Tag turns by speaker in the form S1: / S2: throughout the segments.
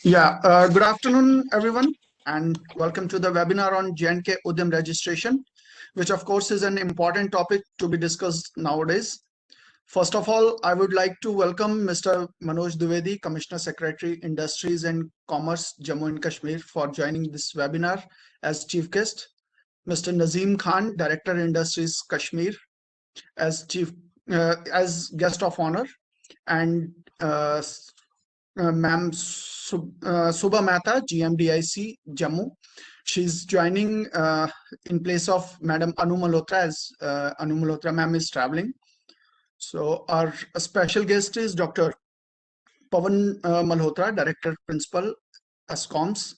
S1: Good afternoon, everyone, and welcome to the webinar on J&K Udm registration, which of course is an important topic to be discussed nowadays. First of all, I would like to welcome Mr. Manoj Dwivedi, Commissioner Secretary, Industries and Commerce, Jammu and Kashmir, for joining this webinar as chief guest. Mr. Nazim Khan, Director, Industries, Kashmir, as guest of honor, and Ma'am Subha Mehta, GMDIC, Jammu. She's joining in place of Madam Anu Malhotra, as Anu Malhotra ma'am is traveling. So our special guest is Dr. Pavan Malhotra, Director Principal, ASCOMS,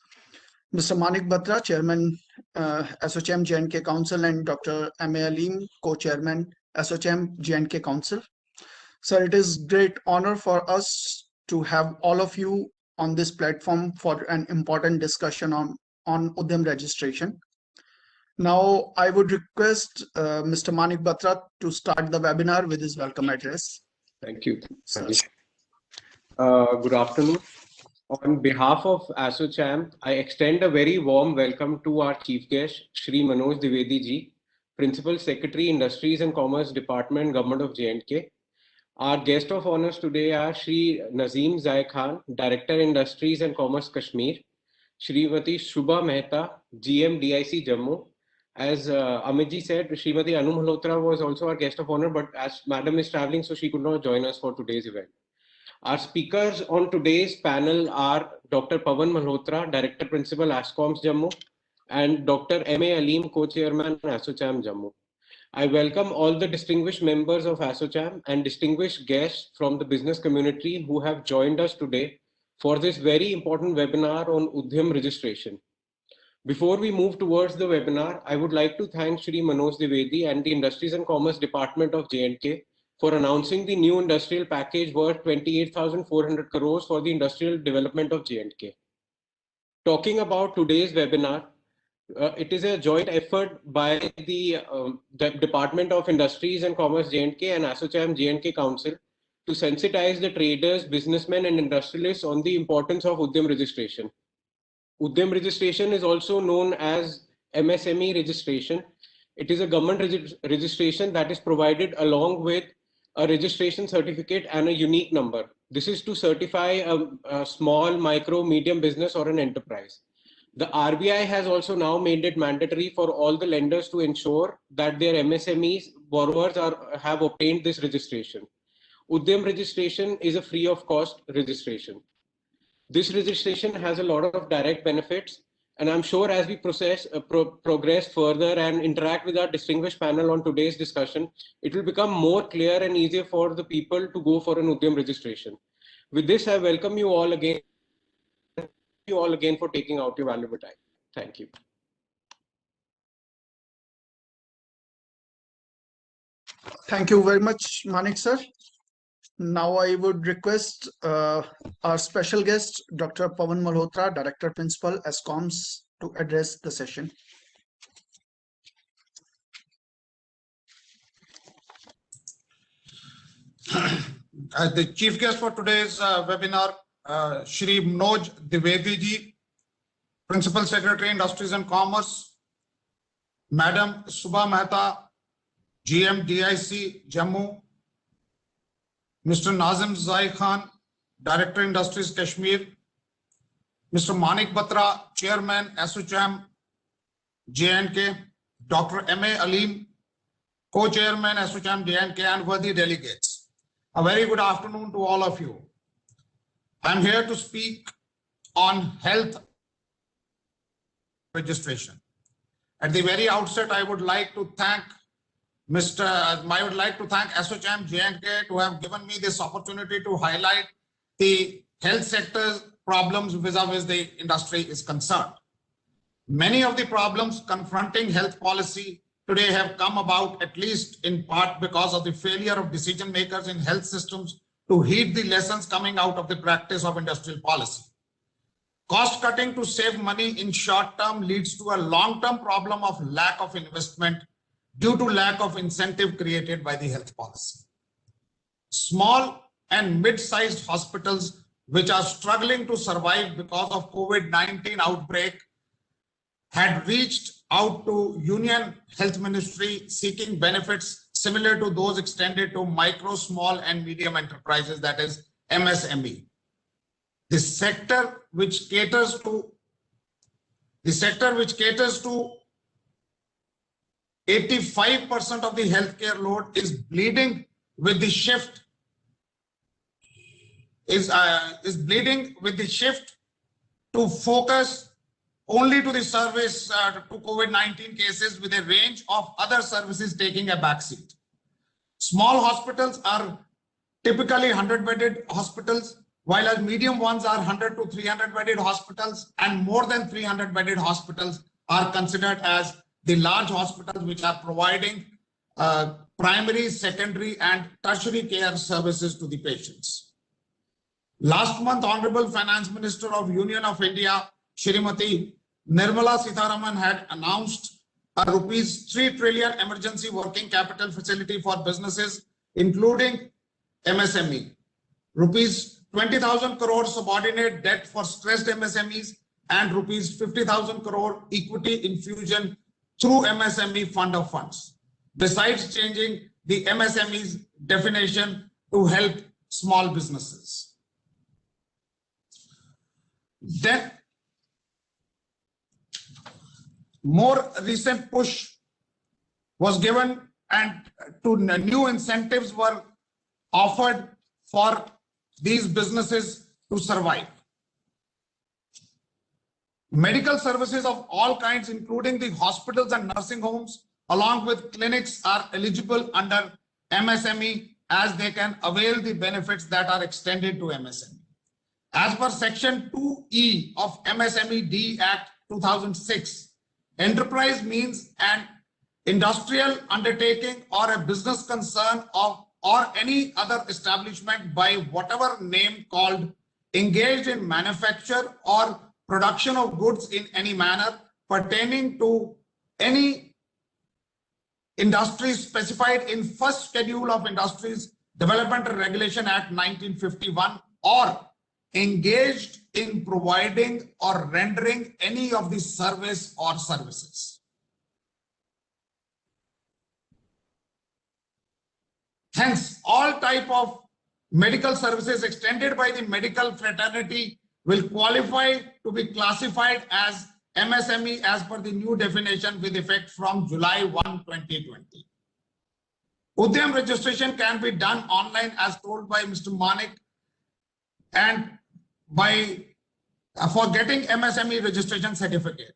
S1: Mr. Manik Batra, Chairman, SOCM J&K Council, and Dr. M.A. Aleem, Co-Chairman, SOCM J&K Council. Sir, it is great honor for us to have all of you on this platform for an important discussion on Udm registration. Now, I would request Mr. Manik Batra to start the webinar with his welcome address.
S2: Thank you. Good afternoon. On behalf of ASOCHAM, I extend a very warm welcome to our chief guest, Shri Manoj Dwivedi ji, Principal Secretary, Industries and Commerce Department, Government of J&K. Our guest of honors today are Shri Nazim Zai Khan, Director, Industries and Commerce, Kashmir, Shrimati Subha Mehta, GM DIC Jammu. As Amit ji said, Shrimati Anu Malhotra was also our guest of honor, but as Madam is traveling, so she could not join us for today's event. Our speakers on today's panel are Dr. Pavan Malhotra, Director Principal, ASCOMS Jammu, and Dr. M.A. Aleem, Co-Chairman, ASOCHAM Jammu. I welcome all the distinguished members of ASOCHAM and distinguished guests from the business community who have joined us today for this very important webinar on Udm registration. Before we move towards the webinar, I would like to thank Shri Manoj Dwivedi and the Industries and Commerce Department of J&K for announcing the new industrial package worth 28,400 crores for the industrial development of J&K. Talking about today's webinar, it is a joint effort by the Department of Industries and Commerce J&K and ASOCHAM J&K Council to sensitize the traders, businessmen and industrialists on the importance of Udm registration. Udm registration is also known as MSME registration. It is a government registration that is provided along with a registration certificate and a unique number. This is to certify a small, micro, medium business or an enterprise. The RBI has also now made it mandatory for all the lenders to ensure that their MSMEs borrowers have obtained this registration. Udm registration is a free of cost registration. This registration has a lot of direct benefits, and I'm sure as we progress further and interact with our distinguished panel on today's discussion, it will become more clear and easier for the people to go for an Udm registration. With this, I welcome you all again. For taking out your valuable time. Thank you.
S1: Thank you very much, Manik sir. Now I would request our special guest, Dr. Pavan Malhotra, Director Principal, ASCOMS, to address the session.
S3: The chief guest for today's webinar, Shri Manoj Dwivedi ji, Principal Secretary, Industries and Commerce, Madam Subha Mehta, GM DIC Jammu, Mr. Nazim Zai Khan, Director Industries Kashmir, Mr. Manik Batra, Chairman ASOCHAM J&K, Dr. M.A. Aleem, Co-Chairman ASOCHAM J&K, and worthy delegates. A very good afternoon to all of you. I'm here to speak on health registration. At the very outset, I would like to thank ASOCHAM J&K to have given me this opportunity to highlight the health sector's problems vis-a-vis the industry is concerned. Many of the problems confronting health policy today have come about, at least in part, because of the failure of decision makers in health systems to heed the lessons coming out of the practice of industrial policy. Cost cutting to save money in short term leads to a long-term problem of lack of investment due to lack of incentive created by the health policy. Small and mid-sized hospitals which are struggling to survive because of COVID-19 outbreak had reached out to Union Health Ministry seeking benefits similar to those extended to micro, small and medium enterprises, that is MSME. The sector which caters to 85% of the healthcare load is bleeding with the shift to focus only to the service to COVID-19 cases, with a range of other services taking a backseat. Small hospitals are typically 100-bedded hospitals, while as medium ones are 100 to 300-bedded hospitals, and more than 300-bedded hospitals are considered as the large hospitals which are providing primary, secondary and tertiary care services to the patients. Last month, Honorable Finance Minister of Union of India, Shrimati Nirmala Sitharaman, had announced a ₹3 trillion emergency working capital facility for businesses, including MSME, ₹20,000 crore subordinate debt for stressed MSMEs, and ₹50,000 crore equity infusion through MSME fund of funds, besides changing the MSME's definition to help small businesses. Then more recent push was given and to new incentives were offered for these businesses to survive. Medical services of all kinds, including the hospitals and nursing homes, along with clinics, are eligible under MSME, as they can avail the benefits that are extended to MSME. As per Section 2E of MSME-D Act 2006, enterprise means an industrial undertaking or a business concern of or any other establishment by whatever name called, engaged in manufacture or production of goods in any manner pertaining to any industry specified in first schedule of Industries Development and Regulation Act 1951, or engaged in providing or rendering any of the service or services. Hence, all type of medical services extended by the medical fraternity will qualify to be classified as MSME as per the new definition with effect from July 1, 2020. Udm registration can be done online as told by Mr. Manik, and for getting MSME registration certificate.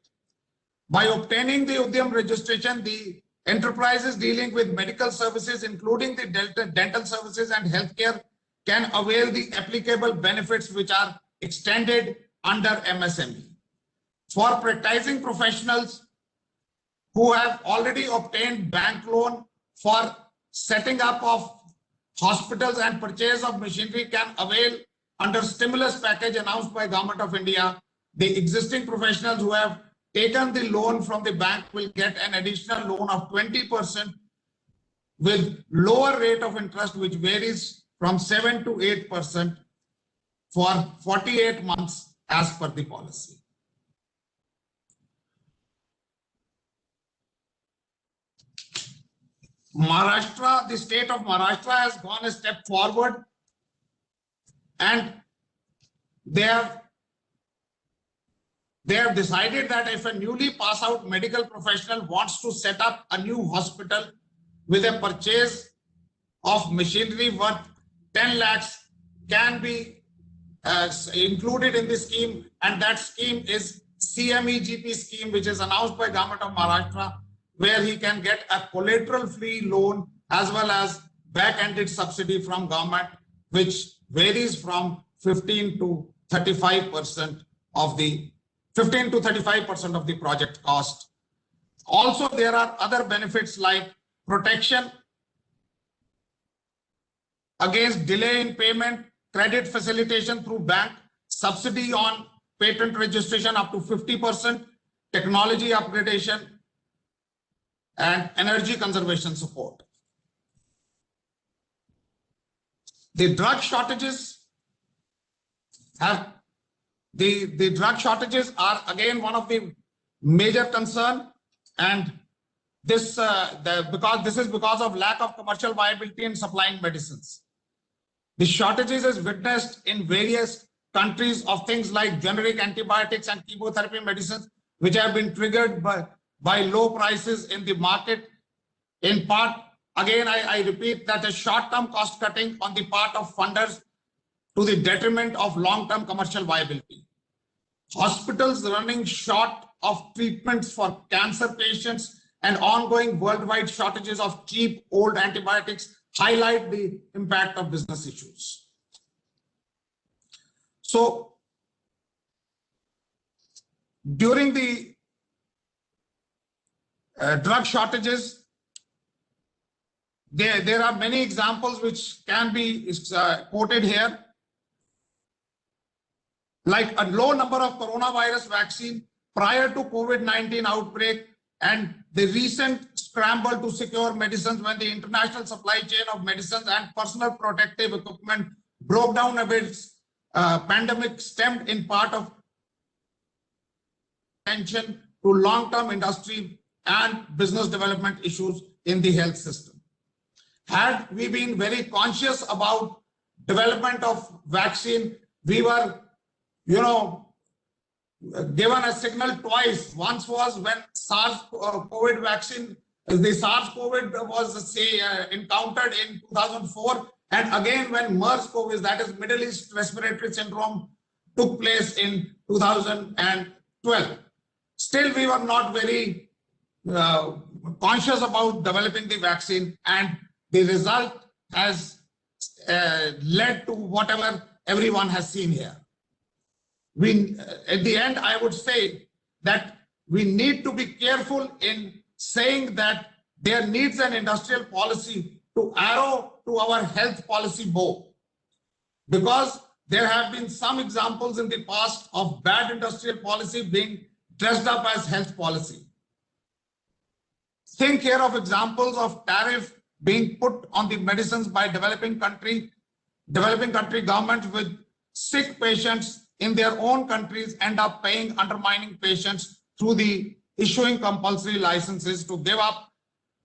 S3: By obtaining the Udm registration, the enterprises dealing with medical services, including the dental services and healthcare, can avail the applicable benefits which are extended under MSME. For practicing professionals who have already obtained bank loan for setting up of hospitals and purchase of machinery, can avail under stimulus package announced by Government of India. The existing professionals who have taken the loan from the bank will get an additional loan of 20% with lower rate of interest, which varies from 7 to 8% for 48 months as per the policy. Maharashtra, the state of Maharashtra has gone a step forward, and they have decided that if a newly pass out medical professional wants to set up a new hospital with a purchase of machinery worth 10 lakhs can be included in the scheme, and that scheme is CMEGP scheme, which is announced by Government of Maharashtra, where he can get a collateral free loan as well as back-ended subsidy from government, which varies from 15 to 35% of the project cost. Also, there are other benefits like protection against delay in payment, credit facilitation through bank, subsidy on patent registration up to 50%, technology upgradation, and energy conservation support. The drug shortages have the drug shortages are again one of the major concern, and this because of lack of commercial viability in supplying medicines. The shortages is witnessed in various countries of things like generic antibiotics and chemotherapy medicines, which have been triggered by low prices in the market. In part, again, I repeat that a short-term cost cutting on the part of funders to the detriment of long-term commercial viability. Hospitals running short of treatments for cancer patients and ongoing worldwide shortages of cheap old antibiotics highlight the impact of business issues. So during the drug shortages, there are many examples which can be quoted here, like a low number of coronavirus vaccine prior to COVID-19 outbreak, and the recent scramble to secure medicines when the international supply chain of medicines and personal protective equipment broke down amidst pandemic, stemmed in part of attention to long-term industry and business development issues in the health system. Had we been very conscious about development of vaccine, we were, given a signal twice. Once was when SARS-CoV vaccine, the SARS-CoV was encountered in 2004, and again when MERS-CoV, that is Middle East Respiratory Syndrome, took place in 2012. Still, we were not very conscious about developing the vaccine, and the result has led to whatever everyone has seen here. At the end, I would say that we need to be careful in saying that there needs an industrial policy to arrow to our health policy bow, because there have been some examples in the past of bad industrial policy being dressed up as health policy. Think here of examples of tariff being put on the medicines by developing country governments, with sick patients in their own countries end up paying undermining patients through the issuing compulsory licenses to give up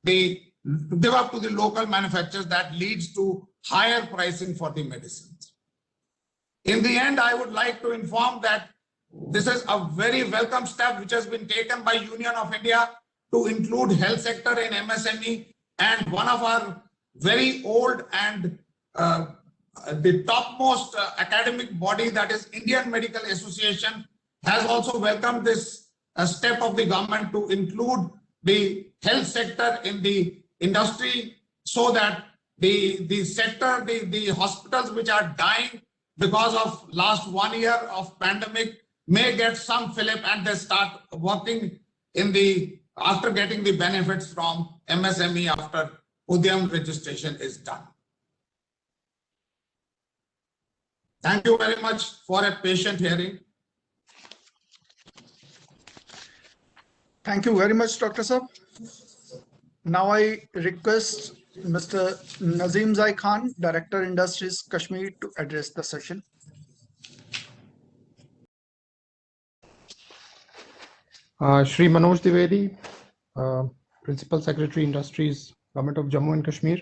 S3: to the local manufacturers. That leads to higher pricing for the medicines. In the end, I would like to inform that this is a very welcome step which has been taken by Union of India to include health sector in MSME, and one of our very old and the topmost academic body, that is Indian Medical Association, has also welcomed this step of the government to include the health sector in the industry, so that the sector, the hospitals which are dying because of last 1 year of pandemic may get some fillip, and they start working after getting the benefits from MSME after Udm registration is done. Thank you very much for a patient hearing.
S1: Thank you very much, Dr. Saab. Now I request Mr. Nazim Zai Khan, Director Industries, Kashmir, to address the session.
S4: Shri Manoj Dwivedi, Principal Secretary Industries, Government of Jammu and Kashmir.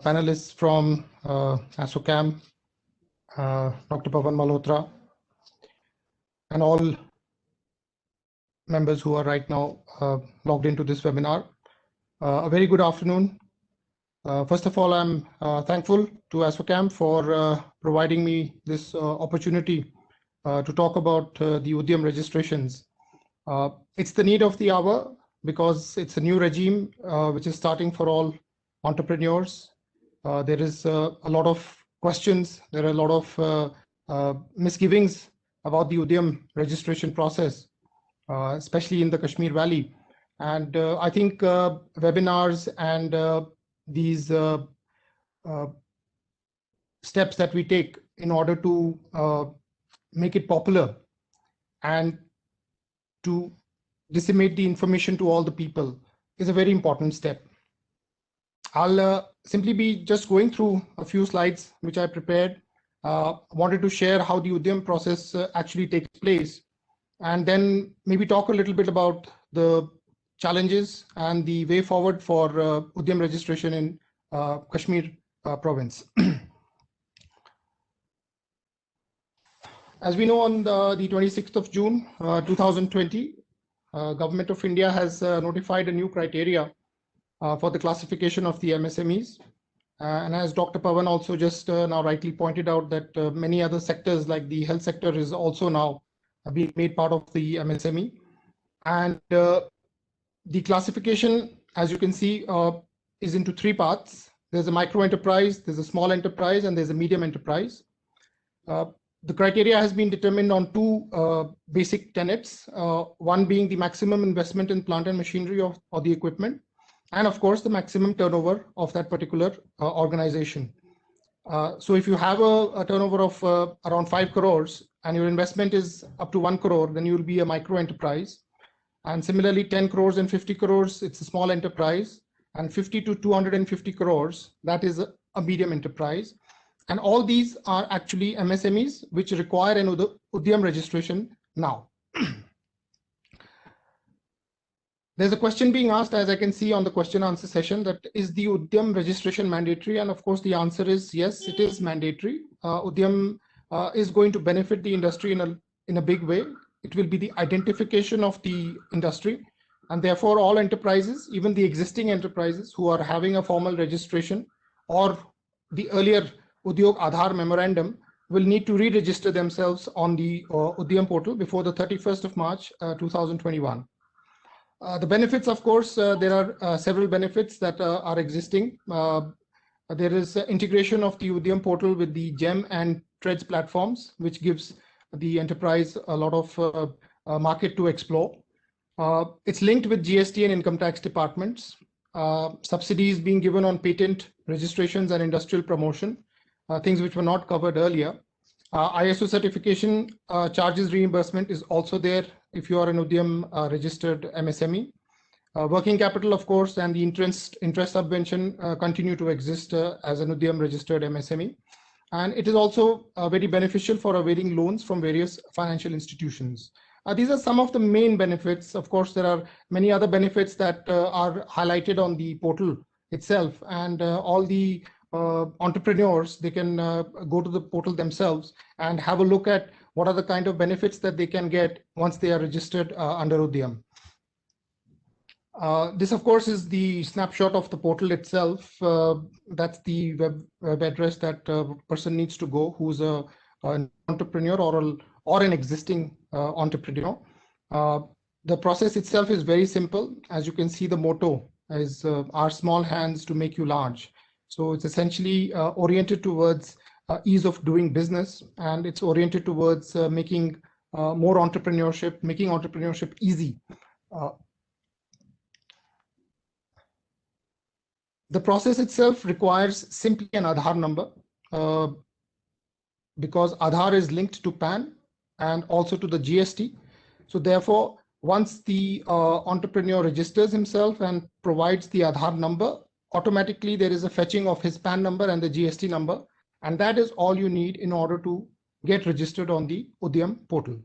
S4: Panelists from ASSOCHAM, Dr. Pawan Malhotra, and all members who are right now logged into this webinar. A very good afternoon. First of all, I'm thankful to ASSOCHAM for providing me this opportunity to talk about the Udm registrations. It's the need of the hour because it's a new regime which is starting for all entrepreneurs. There is a lot of questions, there are a lot of misgivings about the Udm registration process, especially in the Kashmir Valley. And I think webinars and these steps that we take in order to make it popular and to disseminate the information to all the people is a very important step. I'll simply be just going through a few slides which I prepared. Wanted to share how the Udm process actually takes place, and then maybe talk a little bit about the challenges and the way forward for Udm registration in Kashmir province. As we know, on the 26th of June 2020, Government of India has notified a new criteria for the classification of the MSMEs. And as Dr. Pawan also just now rightly pointed out, that many other sectors like the health sector is also now being made part of the MSME. And the classification, as you can see, is into three parts. There's a micro enterprise, there's a small enterprise, and there's a medium enterprise. The criteria has been determined on two basic tenets, one being the maximum investment in plant and machinery or the equipment, and of course the maximum turnover of that particular organization. So if you have a turnover of around 5 crores and your investment is up to 1 crore, then you will be a micro enterprise. And similarly, 10 crores and 50 crores, it's a small enterprise, and 50 to 250 crores, that is a medium enterprise. And all these are actually MSMEs which require an Udm registration now. There's a question being asked, as I can see on the question answer session, that is the Udm registration mandatory? And of course, the answer is yes, it is mandatory. Udm is going to benefit the industry in a big way. It will be the identification of the industry, and therefore all enterprises, even the existing enterprises who are having a formal registration or the earlier Udyog Aadhaar memorandum, will need to re-register themselves on the Udyam portal before the 31st of March 2021. The benefits, of course, there are several benefits that are existing. There is integration of the Udyam portal with the GEM and TREDS platforms, which gives the enterprise a lot of market to explore. It's linked with GST and income tax departments. Subsidies being given on patent registrations and industrial promotion, things which were not covered earlier. ISO certification charges reimbursement is also there if you are an Udyam registered MSME. Working capital, of course, and the interest subvention continue to exist as an Udyam registered MSME. And it is also very beneficial for availing loans from various financial institutions. These are some of the main benefits. Of course, there are many other benefits that are highlighted on the portal itself, and all the entrepreneurs, they can go to the portal themselves and have a look at what are the kind of benefits that they can get once they are registered under Udyam. This, of course, is the snapshot of the portal itself. That's the web address that a person needs to go who's an entrepreneur or an existing entrepreneur. The process itself is very simple. As you can see, the motto is our small hands to make you large. So it's essentially oriented towards ease of doing business, and it's oriented towards making more entrepreneurship, making entrepreneurship easy. The process itself requires simply an Aadhaar number because Aadhaar is linked to PAN and also to the GST. So therefore, once the entrepreneur registers himself and provides the Aadhaar number, automatically there is a fetching of his PAN number and the GST number, and that is all you need in order to get registered on the Udyam portal.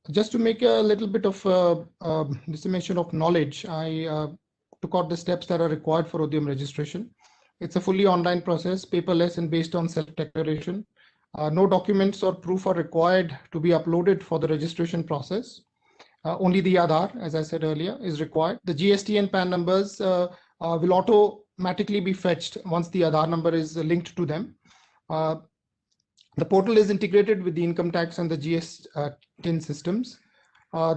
S4: Just to make a little bit of dissemination of knowledge, I took out the steps that are required for Udyam registration. It's a fully online process, paperless and based on self-declaration. No documents or proof are required to be uploaded for the registration process. Only the Aadhaar, as I said earlier, is required. The GST and PAN numbers will automatically be fetched once the Aadhaar number is linked to them. The portal is integrated with the income tax and the GST systems.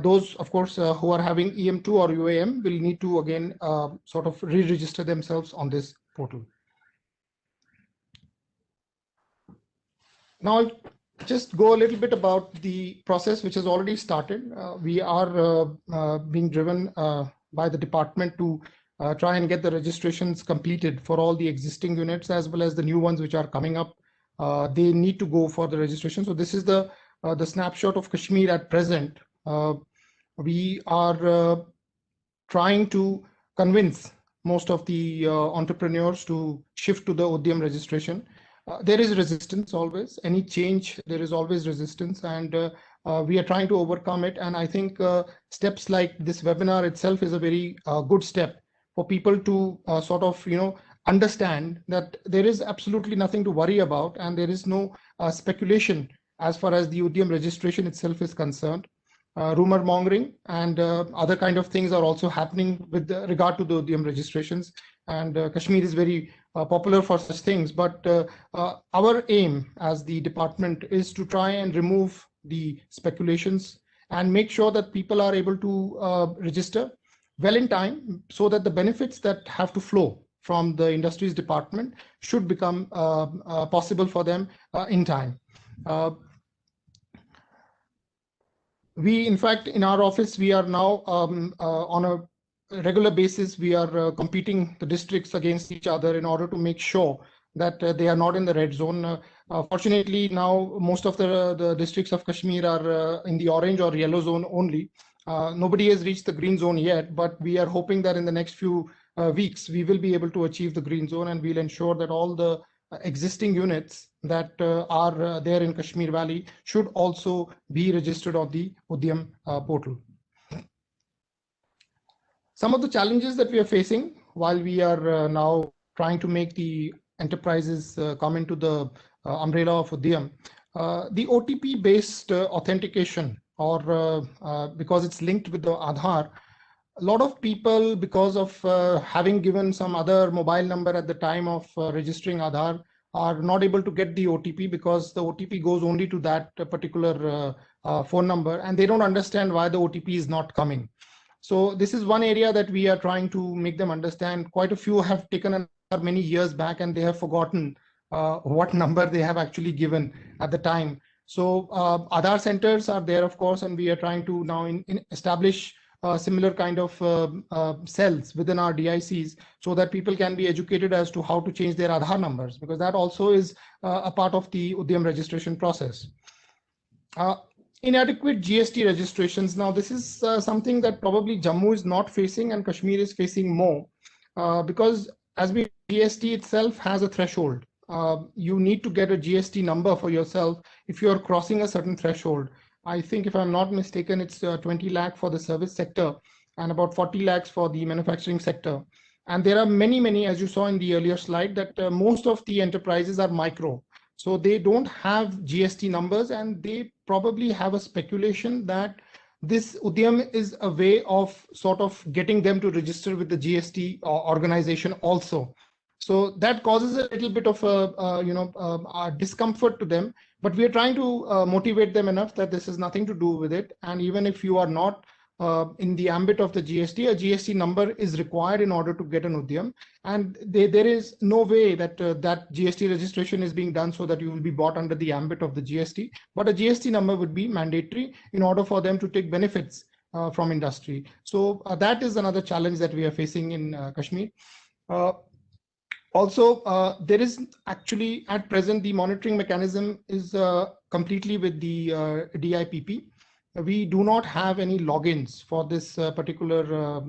S4: Those, of course, who are having EM2 or UAM will need to again sort of re-register themselves on this portal. Now, I'll just go a little bit about the process which has already started. We are being driven by the department to try and get the registrations completed for all the existing units as well as the new ones which are coming up. They need to go for the registration. So this is the snapshot of Kashmir at present. we are trying to convince most of the entrepreneurs to shift to the Udm registration. There is resistance always. Any change, there is always resistance, and we are trying to overcome it. And I think steps like this webinar itself is a very good step for people to sort of, understand that there is absolutely nothing to worry about, and there is no speculation as far as the Udm registration itself is concerned. Rumor mongering and other kind of things are also happening with regard to the Udm registrations, and Kashmir is very popular for such things. But our aim as the department is to try and remove the speculations and make sure that people are able to register well in time, so that the benefits that have to flow from the industries department should become possible for them in time. We, in fact, in our office, we are now on a regular basis, we are competing the districts against each other in order to make sure that they are not in the red zone. Fortunately, now most of the districts of Kashmir are in the orange or yellow zone only. Nobody has reached the green zone yet, but we are hoping that in the next few weeks, we will be able to achieve the green zone, and we'll ensure that all the existing units that are there in Kashmir Valley should also be registered on the Udm portal. Some of the challenges that we are facing while we are now trying to make the enterprises come into the umbrella of Udm, the OTP based authentication, or because it's linked with the Aadhaar, a lot of people, because of having given some other mobile number at the time of registering Aadhaar, are not able to get the OTP, because the OTP goes only to that particular phone number, and they don't understand why the OTP is not coming. So this is one area that we are trying to make them understand. Quite a few have taken an Aadhaar many years back, and they have forgotten what number they have actually given at the time. So Aadhaar centers are there, of course, and we are trying to now establish similar kind of cells within our DICs, so that people can be educated as to how to change their Aadhaar numbers, because that also is a part of the Udm registration process. Inadequate GST registrations. Now, this is something that probably Jammu is not facing and Kashmir is facing more, because as we GST itself has a threshold. You need to get a GST number for yourself if you are crossing a certain threshold. I think, if I'm not mistaken, it's 20 lakh for the service sector and about 40 lakhs for the manufacturing sector. And there are many, as you saw in the earlier slide, that most of the enterprises are micro. So they don't have GST numbers, and they probably have a speculation that this Udm is a way of sort of getting them to register with the GST organization also. So that causes a little bit of a discomfort to them, but we are trying to motivate them enough that this has nothing to do with it. And even if you are not in the ambit of the GST, a GST number is required in order to get an Udm. And there is no way that that GST registration is being done so that you will be bought under the ambit of the GST, but a GST number would be mandatory in order for them to take benefits from industry. So that is another challenge that we are facing in Kashmir. Also, there is actually at present the monitoring mechanism is completely with the DIPP. We do not have any logins for this particular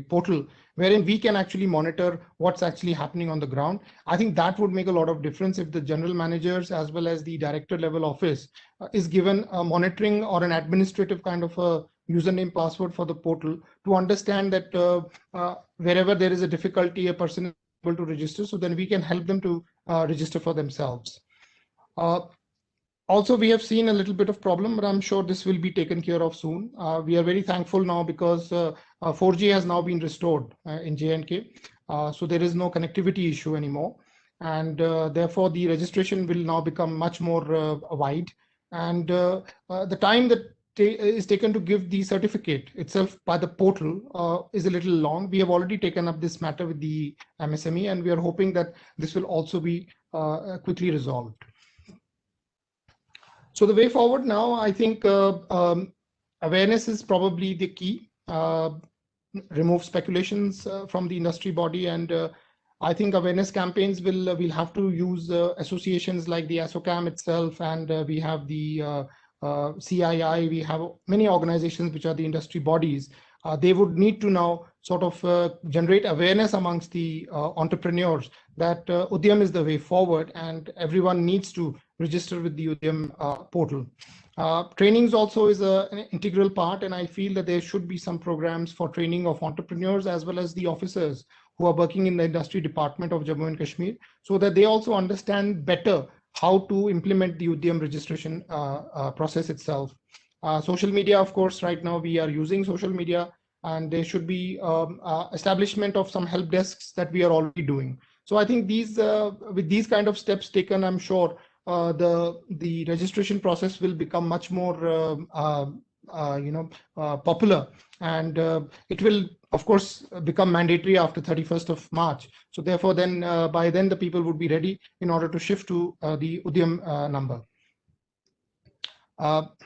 S4: portal wherein we can actually monitor what's actually happening on the ground. I think that would make a lot of difference if the general managers as well as the director level office is given a monitoring or an administrative kind of a username password for the portal to understand that wherever there is a difficulty, a person is able to register, so then we can help them to register for themselves. Also, we have seen a little bit of problem, but I'm sure this will be taken care of soon. We are very thankful now because 4G has now been restored in J&K. So there is no connectivity issue anymore. And therefore, the registration will now become much more wide. And the time that is taken to give the certificate itself by the portal is a little long. We have already taken up this matter with the MSME, and we are hoping that this will also be quickly resolved. So the way forward now, I think awareness is probably the key. Remove speculations from the industry body, and I think awareness campaigns we'll have to use associations like the ASSOCHAM itself, and we have the CII, we have many organizations which are the industry bodies. They would need to now sort of generate awareness amongst the entrepreneurs that Udyam is the way forward, and everyone needs to register with the Udyam portal. Trainings also is an integral part, and I feel that there should be some programs for training of entrepreneurs as well as the officers who are working in the industry department of Jammu and Kashmir, so that they also understand better how to implement the Udm registration process itself. Social media, of course, right now we are using social media, and there should be establishment of some help desks that we are already doing. So I think these, with these kind of steps taken, I'm sure the registration process will become much more popular, and it will of course become mandatory after 31st of March. So therefore then by then the people would be ready in order to shift to the Udyam number.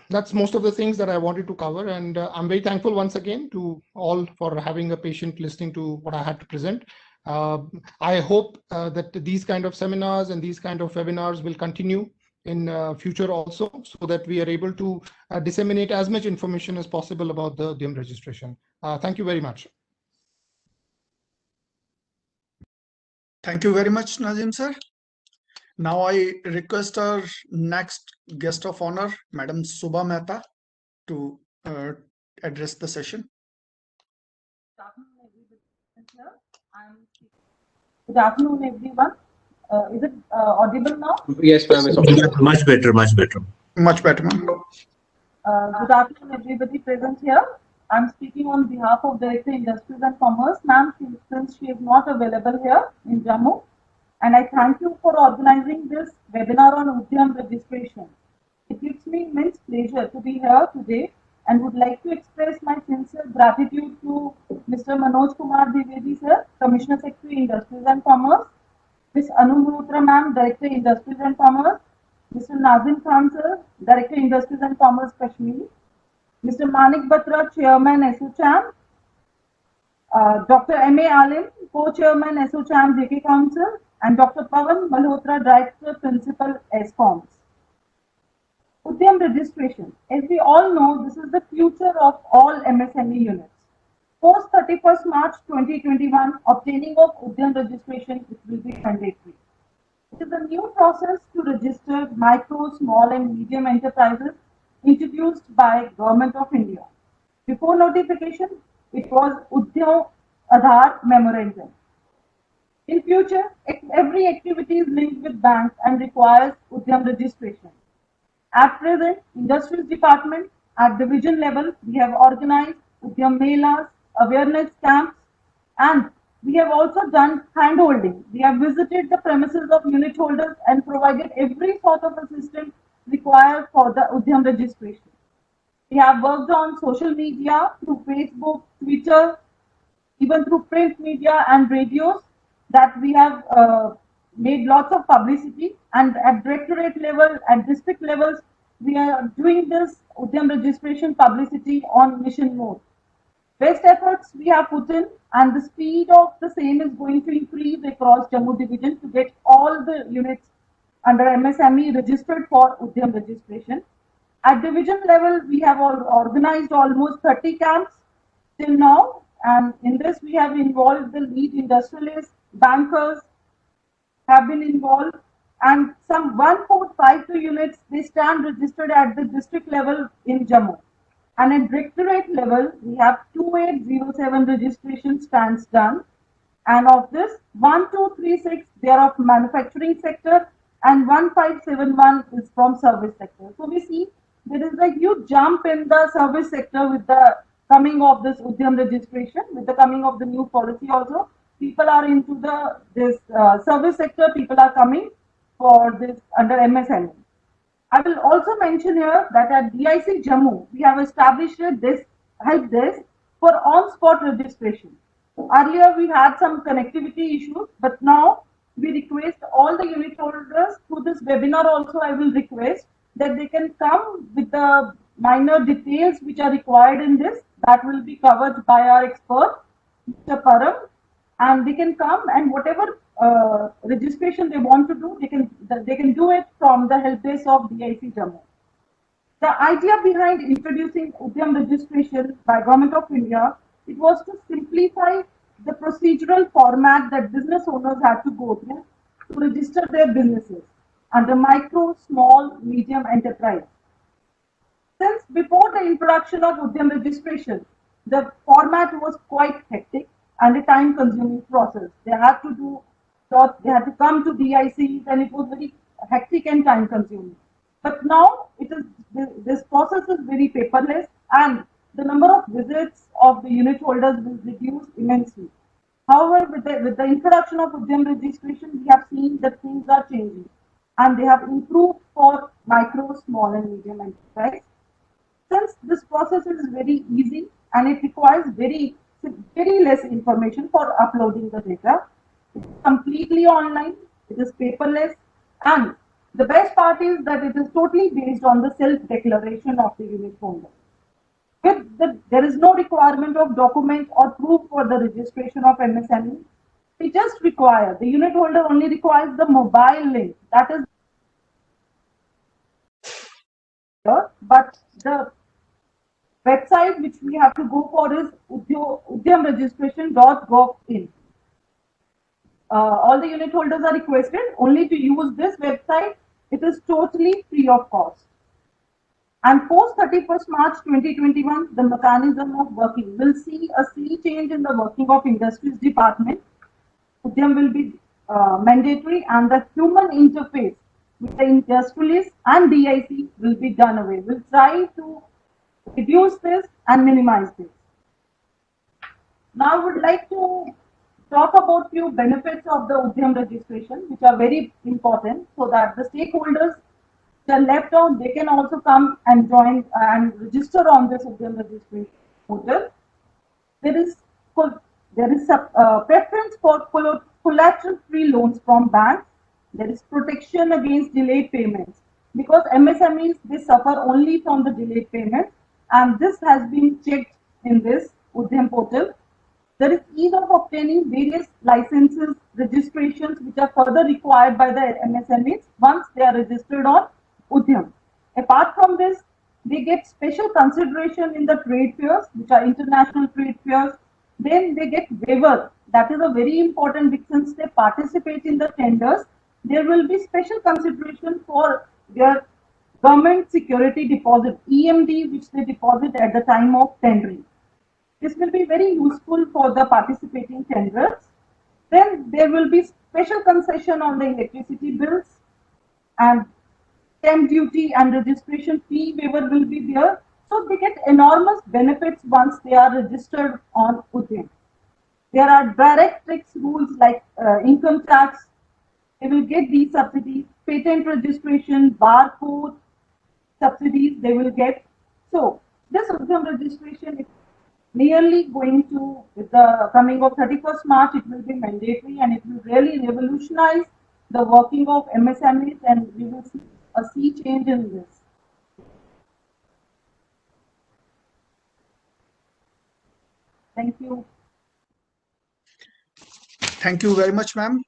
S4: That's most of the things that I wanted to cover, and I'm very thankful once again to all for having a patient listening to what I had to present. I hope that these kind of seminars and these kind of webinars will continue in future also, so that we are able to disseminate as much information as possible about the Udym registration. Thank you very much.
S1: Thank you very much, Nazim sir. Now I request our next guest of honor, Madam Subha Mehta, to address the session.
S5: Good afternoon, everyone. Is it audible now?
S2: Yes, ma'am.
S6: Much better, much better.
S1: Much better, ma'am.
S5: Good afternoon, everybody present here. I'm speaking on behalf of Director Industries and Commerce. Ma'am, since she is not available here in Jammu, and I thank you for organizing this webinar on Udym registration. It gives me immense pleasure to be here today, and would like to express my sincere gratitude to Mr. Manoj Dwivedi sir, Commissioner Secretary Industries and Commerce, Ms. Malhotra ma'am, Director Industries and Commerce, Mr. Nazim Khan sir, Director Industries and Commerce Kashmir, Mr. Manik Batra, Chairman SOCHAM, Dr. M.A. Alim, Co-Chairman SOCHAM JK Council, and Dr. Pawan Malhotra, Director Principal SCOMS. Udym registration. As we all know, this is the future of all MSME units. Post 31st March 2021, obtaining of Udym registration will be mandatory. It is a new process to register micro, small and medium enterprises introduced by Government of India. Before notification, it was Udyam Aadhaar Memorandum. In future, every activity is linked with banks and requires Udym registration. At present, Industries Department at division level, we have organized Udyam Melas, awareness camps, and we have also done handholding. We have visited the premises of unit holders and provided every sort of assistance required for the Udym registration. We have worked on social media through Facebook, Twitter, even through print media and radios, that we have made lots of publicity, and at directorate level and district levels, we are doing this Udym registration publicity on mission mode. Best efforts we have put in, and the speed of the same is going to increase across Jammu division to get all the units under MSME registered for Udym registration. At division level, we have organized almost 30 camps till now, and in this we have involved the lead industrialists, bankers have been involved, and some 1452 units, they stand registered at the district level in Jammu. And at directorate level, we have 2807 registration stands done, and of this 1236 they are of manufacturing sector and 1571 is from service sector. So we see there is a huge jump in the service sector with the coming of this Udym registration, with the coming of the new policy also. People are into this service sector, people are coming for this under MSME. I will also mention here that at DIC Jammu, we have established this help desk for on-spot registration. Earlier, we had some connectivity issues, but now we request all the unit holders through this webinar also, I will request that they can come with the minor details which are required in this. That will be covered by our expert, Mr. Param, and they can come and whatever registration they want to do, they can do it from the help desk of DIC Jammu. The idea behind introducing Udm registration by Government of India, it was to simplify the procedural format that business owners had to go through to register their businesses under micro, small, medium enterprise. Since before the introduction of Udm registration, the format was quite hectic and a time-consuming process. They had to come to DICs, and it was very hectic and time-consuming. But now this process is very paperless, and the number of visits of the unit holders will reduce immensely. However, with the introduction of Udm registration, we have seen that things are changing, and they have improved for micro, small, and medium enterprise. Since this process is very easy and it requires very less information for uploading the data, it is completely online, it is paperless, and the best part is that it is totally based on the self-declaration of the unit holder. There is no requirement of document or proof for the registration of MSME. We just require, the unit holder only requires the mobile link, that is, but the website which we have to go for is udmregistration.govt. All the unit holders are requested only to use this website. It is totally free of cost. And post 31st March 2021, the mechanism of working will see a sea change in the working of Industries Department. Udm will be mandatory, and the human interface with the industrialists and DIC will be done away. We'll try to reduce this and minimize this. Now I would like to talk about few benefits of the Udm registration, which are very important, so that the stakeholders that are left out, they can also come and join and register on this Udm registration portal. There is a preference for collateral-free loans from banks. There is protection against delayed payments, because MSMEs, they suffer only from the delayed payments, and this has been checked in this Udm portal. There is ease of obtaining various licenses, registrations, which are further required by the MSMEs once they are registered on Udm. Apart from this, they get special consideration in the trade fairs, which are international trade fairs. Then they get waiver. That is a very important bit, since they participate in the tenders. There will be special consideration for their government security deposit, EMD, which they deposit at the time of tendering. This will be very useful for the participating tenderers. Then there will be special concession on the electricity bills, and stamp duty and registration fee waiver will be there. So they get enormous benefits once they are registered on Udm. There are direct tax rules like income tax. They will get these subsidies, patent registration, barcode subsidies they will get. So this Udm registration is nearly going to, with the coming of 31st March, it will be mandatory, and it will really revolutionize the working of MSMEs, and we will see a sea change in this. Thank you.
S1: Thank you very much, ma'am.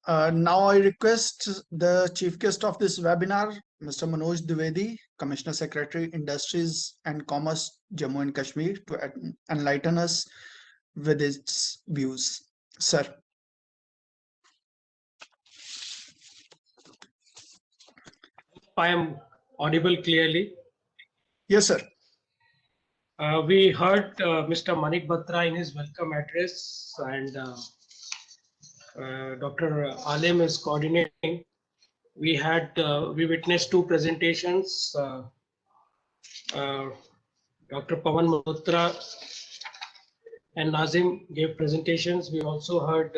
S1: Now I request the chief guest of this webinar, Mr. Manoj Dwivedi, Commissioner Secretary, Industries and Commerce, Jammu and Kashmir, to enlighten us with its views. Sir.
S7: I am audible clearly.
S1: Yes, sir.
S7: We heard Mr. Manik Batra in his welcome address, and Dr. Alim is coordinating. We witnessed two presentations. Dr. Pawan Malhotra and Nazim gave presentations. We also heard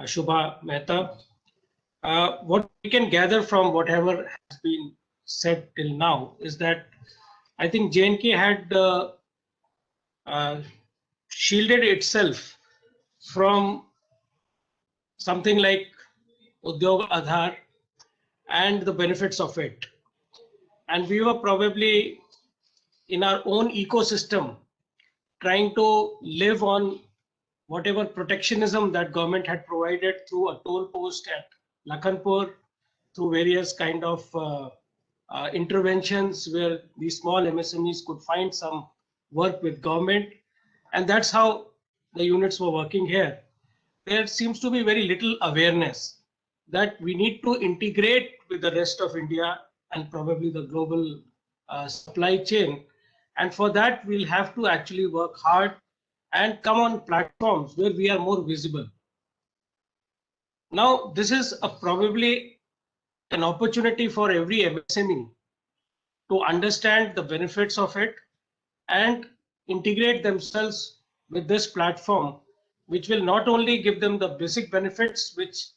S7: Shubha Mehta. What we can gather from whatever has been said till now is that I think J&K had shielded itself from something like Udyog Aadhaar and the benefits of it. And we were probably in our own ecosystem trying to live on whatever protectionism that government had provided through a toll post at Lakhanpur, through various kind of interventions where these small MSMEs could find some work with government. And that's how the units were working here. There seems to be very little awareness that we need to integrate with the rest of India and probably the global supply chain. And for that, we'll have to actually work hard and come on platforms where we are more visible. Now, this is probably an opportunity for every MSME to understand the benefits of it and integrate themselves with this platform, which will not only give them the basic benefits which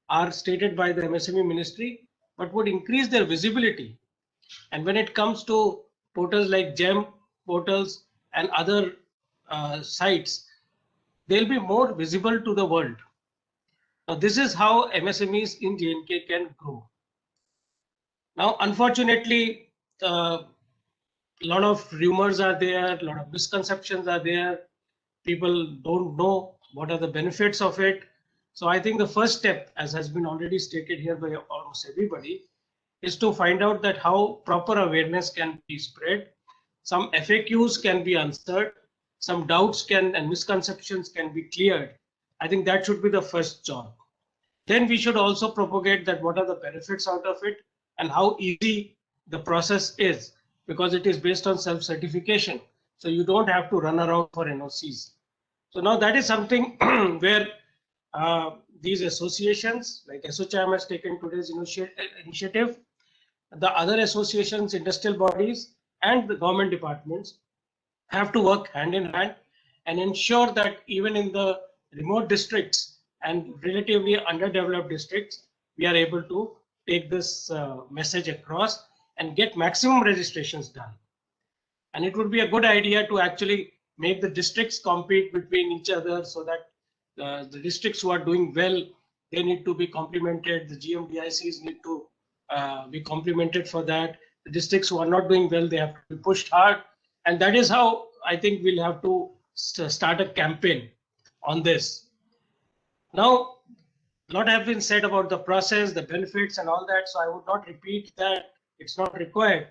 S7: are stated by the MSME ministry, but would increase their visibility. And when it comes to portals like GEM portals and other sites, they'll be more visible to the world. Now, this is how MSMEs in J&K can grow. Now, unfortunately, a lot of rumors are there, a lot of misconceptions are there. People don't know what are the benefits of it. So I think the first step, as has been already stated here by almost everybody, is to find out that how proper awareness can be spread. Some FAQs can be answered, some doubts and misconceptions can be cleared. I think that should be the first job. Then we should also propagate that what are the benefits out of it and how easy the process is, because it is based on self-certification. So you don't have to run around for NOCs. So now that is something where these associations like ASSOCHAM has taken today's initiative, the other associations, industrial bodies and the government departments have to work hand in hand and ensure that even in the remote districts and relatively underdeveloped districts, we are able to take this message across and get maximum registrations done. And it would be a good idea to actually make the districts compete between each other, so that the districts who are doing well, they need to be complimented. The GMDICs need to be complimented for that. The districts who are not doing well, they have to be pushed hard. And that is how I think we'll have to start a campaign on this. Now, a lot have been said about the process, the benefits and all that, so I would not repeat that. It's not required.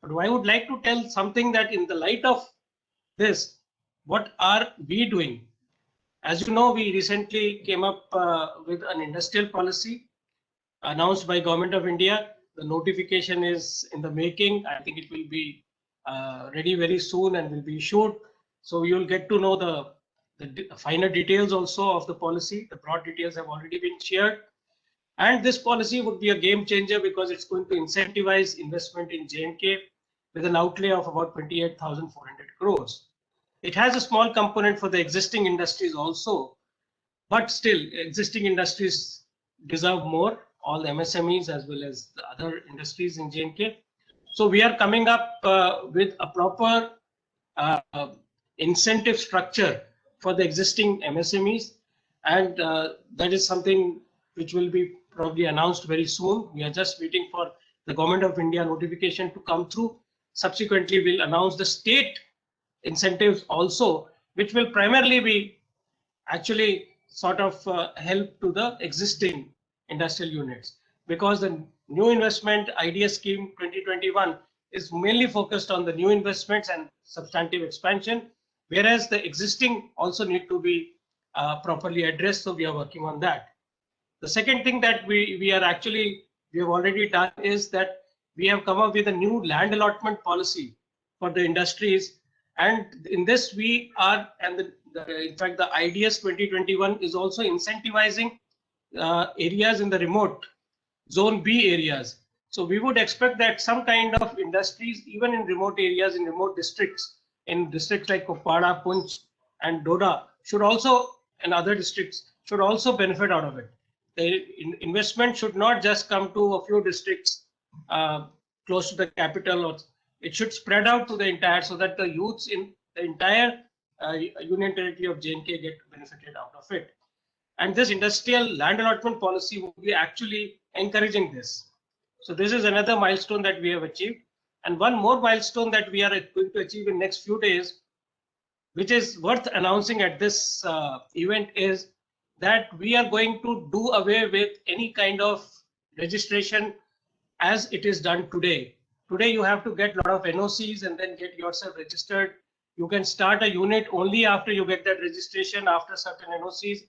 S7: But I would like to tell something that in the light of this, what are we doing? As you know, we recently came up with an industrial policy announced by Government of India. The notification is in the making. I think it will be ready very soon and will be issued. So you will get to know the finer details also of the policy. The broad details have already been shared. And this policy would be a game changer because it's going to incentivize investment in J&K with an outlay of about 28,400 crores. It has a small component for the existing industries also, but still existing industries deserve more, all MSMEs as well as the other industries in J&K. So we are coming up with a proper incentive structure for the existing MSMEs, and that is something which will be probably announced very soon. We are just waiting for the Government of India notification to come through. Subsequently, we'll announce the state incentives also, which will primarily be actually sort of help to the existing industrial units, because the new investment IDS scheme 2021 is mainly focused on the new investments and substantive expansion, whereas the existing also need to be properly addressed. So we are working on that. The second thing that we have already done is that we have come up with a new land allotment policy for the industries. And in this we are, and in fact the IDS 2021 is also incentivizing areas in the remote zone B areas. So we would expect that some kind of industries, even in remote areas, in remote districts, in districts like Kupwara, Punch and Doda, should also, and other districts, should also benefit out of it. The investment should not just come to a few districts close to the capital, or it should spread out to the entire, so that the youths in the entire union territory of J&K get benefited out of it. And this industrial land allotment policy will be actually encouraging this. So this is another milestone that we have achieved. And one more milestone that we are going to achieve in next few days, which is worth announcing at this event, is that we are going to do away with any kind of registration as it is done today. Today you have to get a lot of NOCs and then get yourself registered. You can start a unit only after you get that registration, after certain NOCs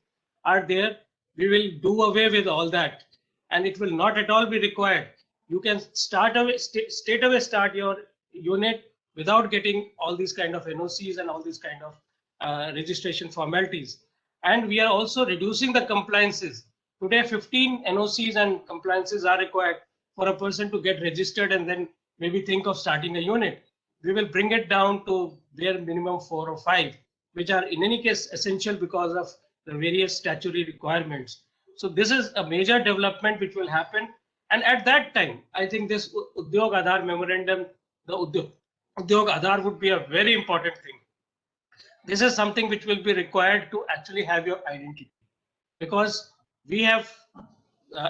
S7: are there. We will do away with all that, and it will not at all be required. You can start away, straight away start your unit without getting all these kind of NOCs and all these kind of registration formalities. And we are also reducing the compliances. Today, 15 NOCs and compliances are required for a person to get registered and then maybe think of starting a unit. We will bring it down to bare minimum 4 or 5, which are in any case essential because of the various statutory requirements. So this is a major development which will happen. And at that time, I think this Udyog Aadhaar memorandum, the Udyog Aadhaar would be a very important thing. This is something which will be required to actually have your identity, because we have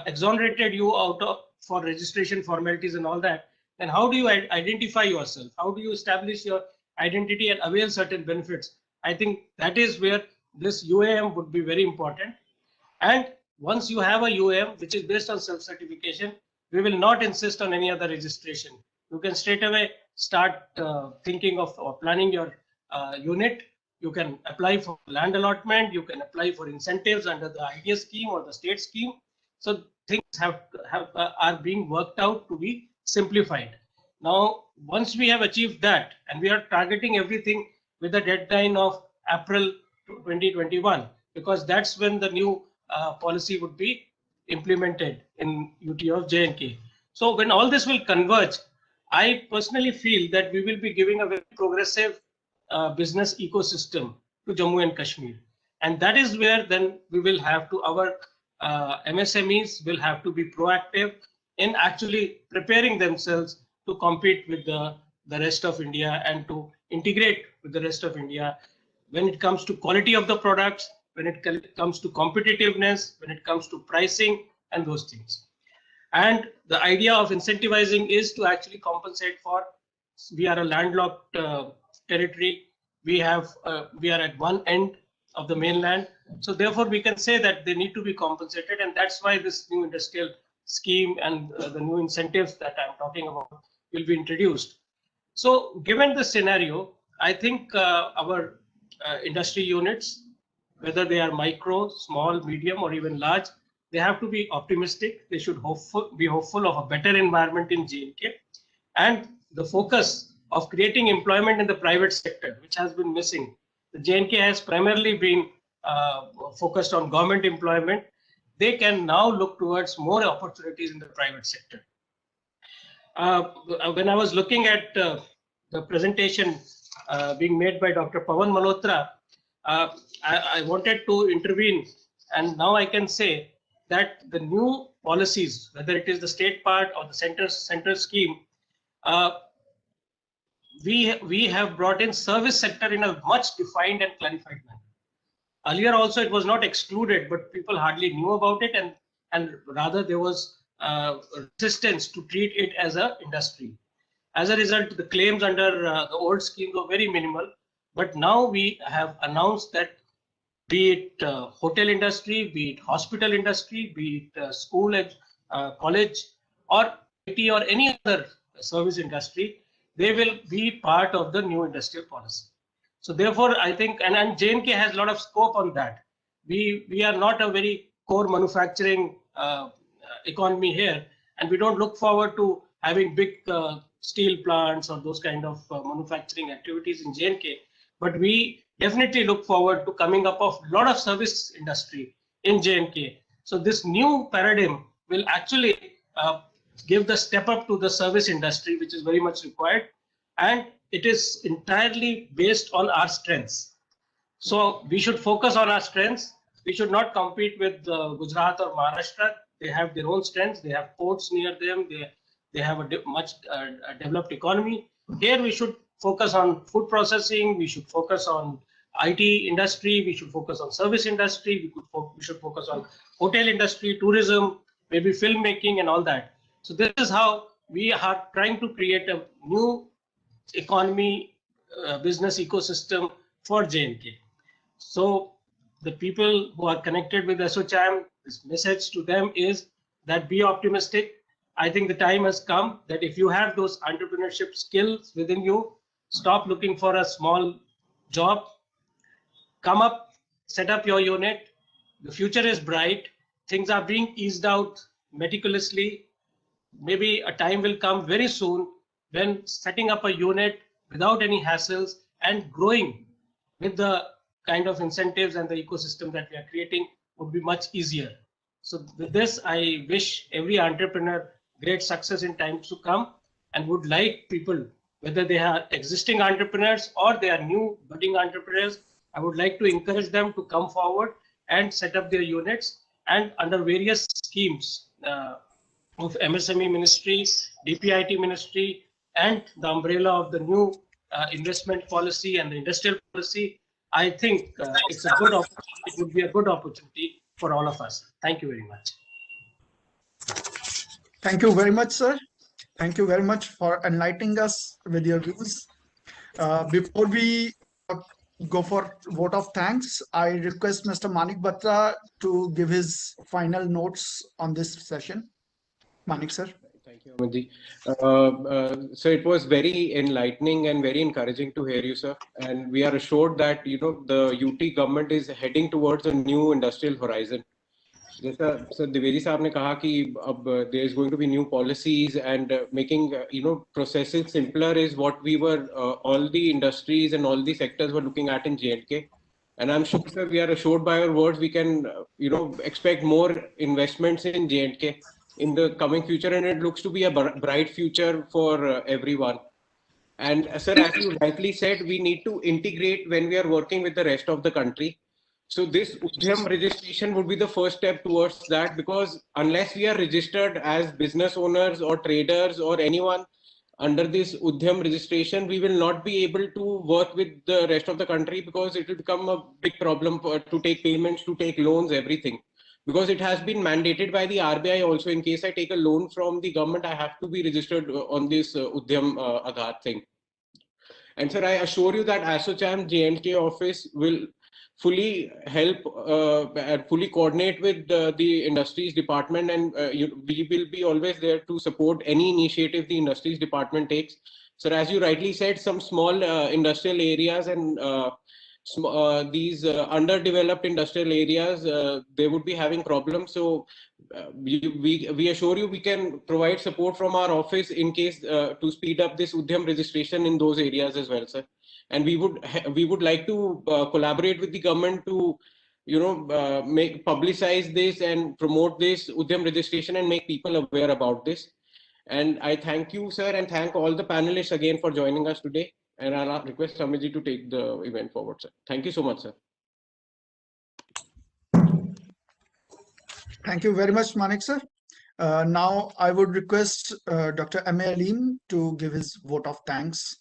S7: exonerated you out of for registration formalities and all that. Then how do you identify yourself? How do you establish your identity and avail certain benefits? I think that is where this UAM would be very important. And once you have a UAM which is based on self-certification, we will not insist on any other registration. You can straight away start thinking of or planning your unit. You can apply for land allotment. You can apply for incentives under the IDS scheme or the state scheme. So things are being worked out to be simplified. Now, once we have achieved that, and we are targeting everything with a deadline of April 2021, because that's when the new policy would be implemented in UT of J&K. So when all this will converge, I personally feel that we will be giving a very progressive business ecosystem to Jammu and Kashmir. And that is where then we will have to, our MSMEs will have to be proactive in actually preparing themselves to compete with the rest of India and to integrate with the rest of India when it comes to quality of the products, when it comes to competitiveness, when it comes to pricing and those things. And the idea of incentivizing is to actually compensate for, we are a landlocked territory. We are at one end of the mainland. So therefore we can say that they need to be compensated. And that's why this new industrial scheme and the new incentives that I'm talking about will be introduced. So given the scenario, I think our industry units, whether they are micro, small, medium, or even large, they have to be optimistic. They should be hopeful of a better environment in J&K, and the focus of creating employment in the private sector, which has been missing. The J&K has primarily been focused on government employment. They can now look towards more opportunities in the private sector. When I was looking at the presentation being made by Dr. Pawan Malhotra, I wanted to intervene, and now I can say that the new policies, whether it is the state part or the center scheme, we have brought in service sector in a much defined and clarified manner. Earlier also it was not excluded, but people hardly knew about it, and rather there was resistance to treat it as an industry. As a result, the claims under the old scheme were very minimal, but now we have announced that be it hotel industry, be it hospital industry, be it school, college, or IT or any other service industry, they will be part of the new industrial policy. So therefore, I think, and J&K has a lot of scope on that. We are not a very core manufacturing economy here, and we don't look forward to having big steel plants or those kind of manufacturing activities in J&K, but we definitely look forward to coming up of a lot of service industry in J&K. So this new paradigm will actually give the step up to the service industry, which is very much required, and it is entirely based on our strengths. So we should focus on our strengths. We should not compete with Gujarat or Maharashtra. They have their own strengths. They have ports near them. They have a much developed economy. Here we should focus on food processing. We should focus on IT industry. We should focus on service industry. We should focus on hotel industry, tourism, maybe filmmaking and all that. So this is how we are trying to create a new economy business ecosystem for J&K. So the people who are connected with SOCHAM, this message to them is that be optimistic. I think the time has come that if you have those entrepreneurship skills within you, stop looking for a small job. Come up, set up your unit. The future is bright. Things are being eased out meticulously. Maybe a time will come very soon when setting up a unit without any hassles and growing with the kind of incentives and the ecosystem that we are creating would be much easier. So with this, I wish every entrepreneur great success in times to come, and would like people, whether they are existing entrepreneurs or they are new budding entrepreneurs, I would like to encourage them to come forward and set up their units, and under various schemes of MSME ministry, DPIT ministry, and the umbrella of the new investment policy and the industrial policy, I think it's a good opportunity. It would be a good opportunity for all of us. Thank you very much.
S1: Thank you very much, sir. Thank you very much for enlightening us with your views. Before we go for vote of thanks, I request Mr. Manik Batra to give his final notes on this session. Manik, sir.
S2: Thank you, Amitji. So it was very enlightening and very encouraging to hear you, sir. And we are assured that the UT government is heading towards a new industrial horizon. जैसा sir Dwivedi साहब ने कहा कि अब there is going to be new policies and making processes simpler is what we were all the industries and all the sectors were looking at in J&K. And I'm sure, sir, we are assured by our words we can expect more investments in J&K in the coming future, and it looks to be a bright future for everyone. And sir, as you rightly said, we need to integrate when we are working with the rest of the country. So this Udm registration would be the first step towards that, because unless we are registered as business owners or traders or anyone under this Udm registration, we will not be able to work with the rest of the country, because it will become a big problem to take payments, to take loans, everything. Because it has been mandated by the RBI also. In case I take a loan from the government, I have to be registered on this Udm Aadhaar thing. And sir, I assure you that ASSOCHAM J&K office will fully help and fully coordinate with the industries department, and we will be always there to support any initiative the industries department takes. So as you rightly said, some small industrial areas and these underdeveloped industrial areas, they would be having problems. So we assure you we can provide support from our office in case to speed up this Udm registration in those areas as well, sir. And we would like to collaborate with the government to publicize this and promote this Udm registration and make people aware about this. And I thank you, sir, and thank all the panelists again for joining us today. And I'll request Samiji to take the event forward, sir. Thank you so much, sir.
S1: Thank you very much, Manik, sir. Now I would request Dr. M.A. Aleem to give his vote of thanks.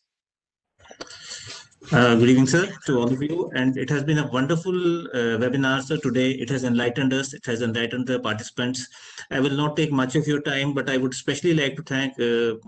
S6: Good evening, sir, to all of you. And it has been a wonderful webinar, sir, today. It has enlightened us. It has enlightened the participants. I will not take much of your time, but I would especially like to thank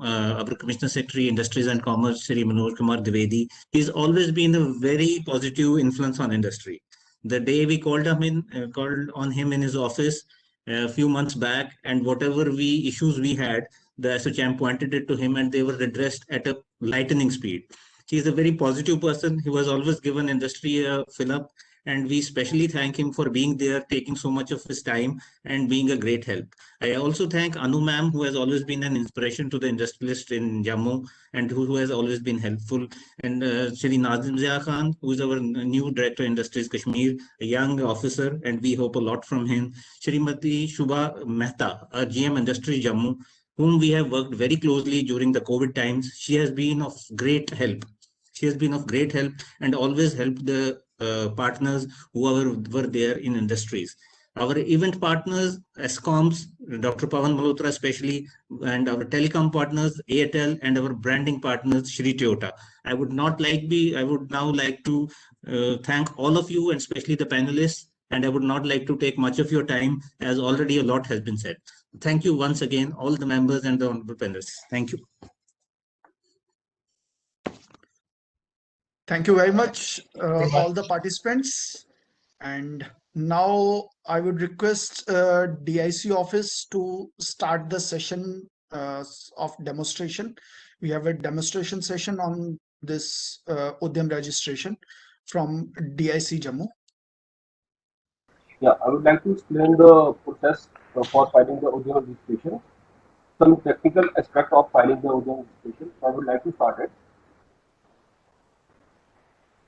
S6: our Commissioner Secretary, Industries and Commerce, Shri Manoj Dwivedi. He's always been a very positive influence on industry. The day we called on him in his office a few months back, and whatever issues we had, the ASSOCHAM pointed it to him, and they were addressed at a lightning speed. He is a very positive person. He was always given industry a fill-up, and we especially thank him for being there, taking so much of his time and being a great help. I also thank Anu ma'am, who has always been an inspiration to the industrialist in Jammu and who has always been helpful. And Shri Nazim Zia Khan, who is our new Director Industries Kashmir, a young officer, and we hope a lot from him. Shrimati Shubha Mehta, a GM Industry Jammu, whom we have worked very closely during the COVID times. She has been of great help. She has been of great help and always helped the partners who were there in industries. Our event partners, ESCOMs, Dr. Pawan Malhotra especially, and our telecom partners, Airtel, and our branding partners, Shri Toyota. I would now like to thank all of you, and especially the panelists, and I would not like to take much of your time, as already a lot has been said. Thank you once again, all the members and the honorable panelists. Thank you.
S1: Thank you very much, all the participants. And now I would request DIC office to start the session of demonstration. We have a demonstration session on this Udm registration from DIC Jammu.
S8: Yeah, I would like to explain the process for filing the Udm registration. Some technical aspect of filing the Udm registration. So I would like to start it.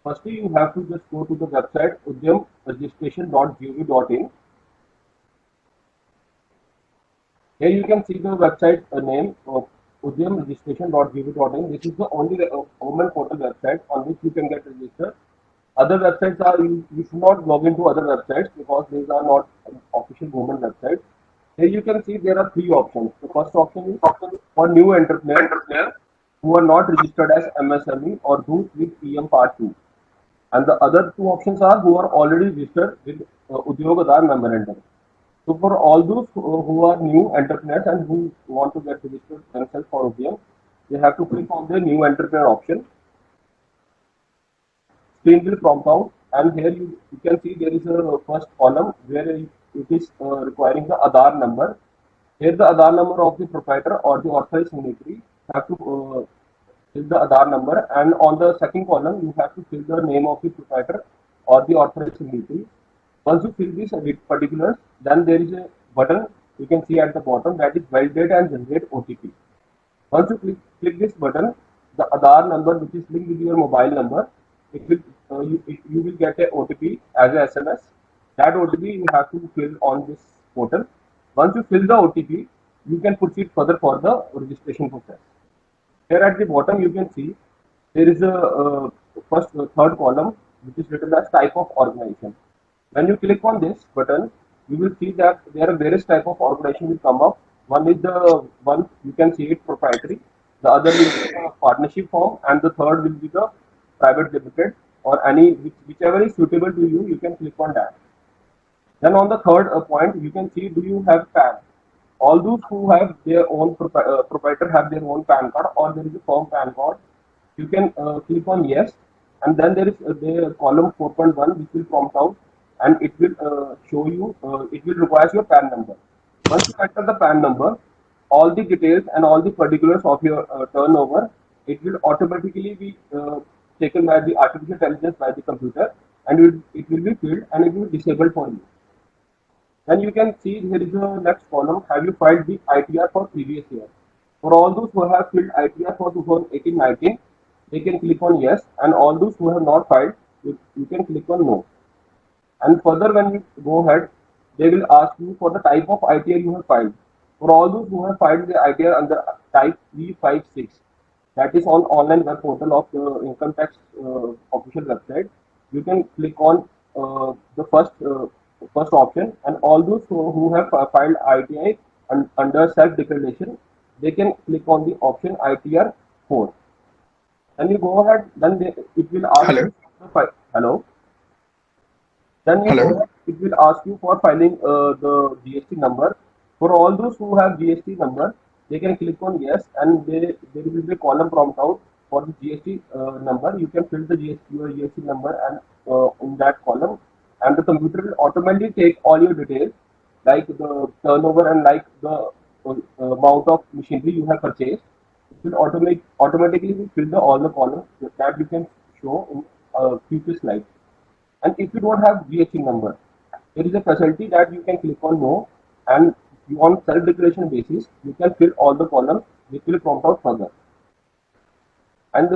S8: Firstly, you have to just go to the website udmregistration.gov.in. Here you can see the website name of udmregistration.gov.in. This is the only government portal website on which you can get registered. Other websites are, you should not log into other websites because these are not official government websites. Here you can see there are three options. The first option is for new entrepreneurs who are not registered as MSME or those with PM Part 2. And the other two options are who are already registered with Udyog memorandum. So for all those who are new entrepreneurs and who want to get registered themselves for Opium, they have to click on the new entrepreneur option. Screen will prompt out, and here you can see there is a first column where it is requiring the Aadhaar number. Here the Aadhaar number of the proprietor or the authorized signatory have to fill the Aadhaar number, and on the second column you have to fill the name of the proprietor or the authorized signatory. Once you fill these particulars, then there is a button you can see at the bottom that is validate and generate OTP. Once you click this button, the Aadhaar number which is linked with your mobile number, it will you will get a OTP as a SMS. That OTP you have to fill on this portal. Once you fill the OTP, you can proceed further for the registration process. Here at the bottom you can see there is a third column which is written as type of organization. When you click on this button, you will see that there are various type of organization will come up. One is the one you can see it proprietary, the other will be a partnership form, and the third will be the private limited or any whichever is suitable to you. You can click on that. Then on the third point, you can see do you have PAN. All those who have their own proprietor have their own PAN card or there is a firm PAN card. You can click on yes, and then there is the column 4.1 which will prompt out, and it will show you it will require your PAN number. Once you enter the PAN number, all the details and all the particulars of your turnover, it will automatically be taken by the artificial intelligence by the computer, and it will be filled and it will be disabled for you. Then you can see here is the next column. Have you filed the ITR for previous year? For all those who have filled ITR for 2018-19, they can click on yes, and all those who have not filed, you can click on no. And further, when you go ahead, they will ask you for the type of ITR you have filed. For all those who have filed the ITR under type 356, that is on online web portal of the income tax official website, you can click on the first option, and all those who have filed ITI under self-declaration, they can click on the option ITR 4. Then you go ahead, then it will ask
S1: Hello.
S8: you hello. Then you
S1: Hello.
S8: go ahead, it will ask you for filing the GST number. For all those who have GST number, they can click on yes, and there will be a column prompt out for the GST number. You can fill the your GST number and in that column, and the computer will automatically take all your details like the turnover and like the amount of machinery you have purchased. It will automatically fill all the columns that you can show in future slides. And if you don't have GST number, there is a facility that you can click on no, and on self-declaration basis, you can fill all the columns which will prompt out further. And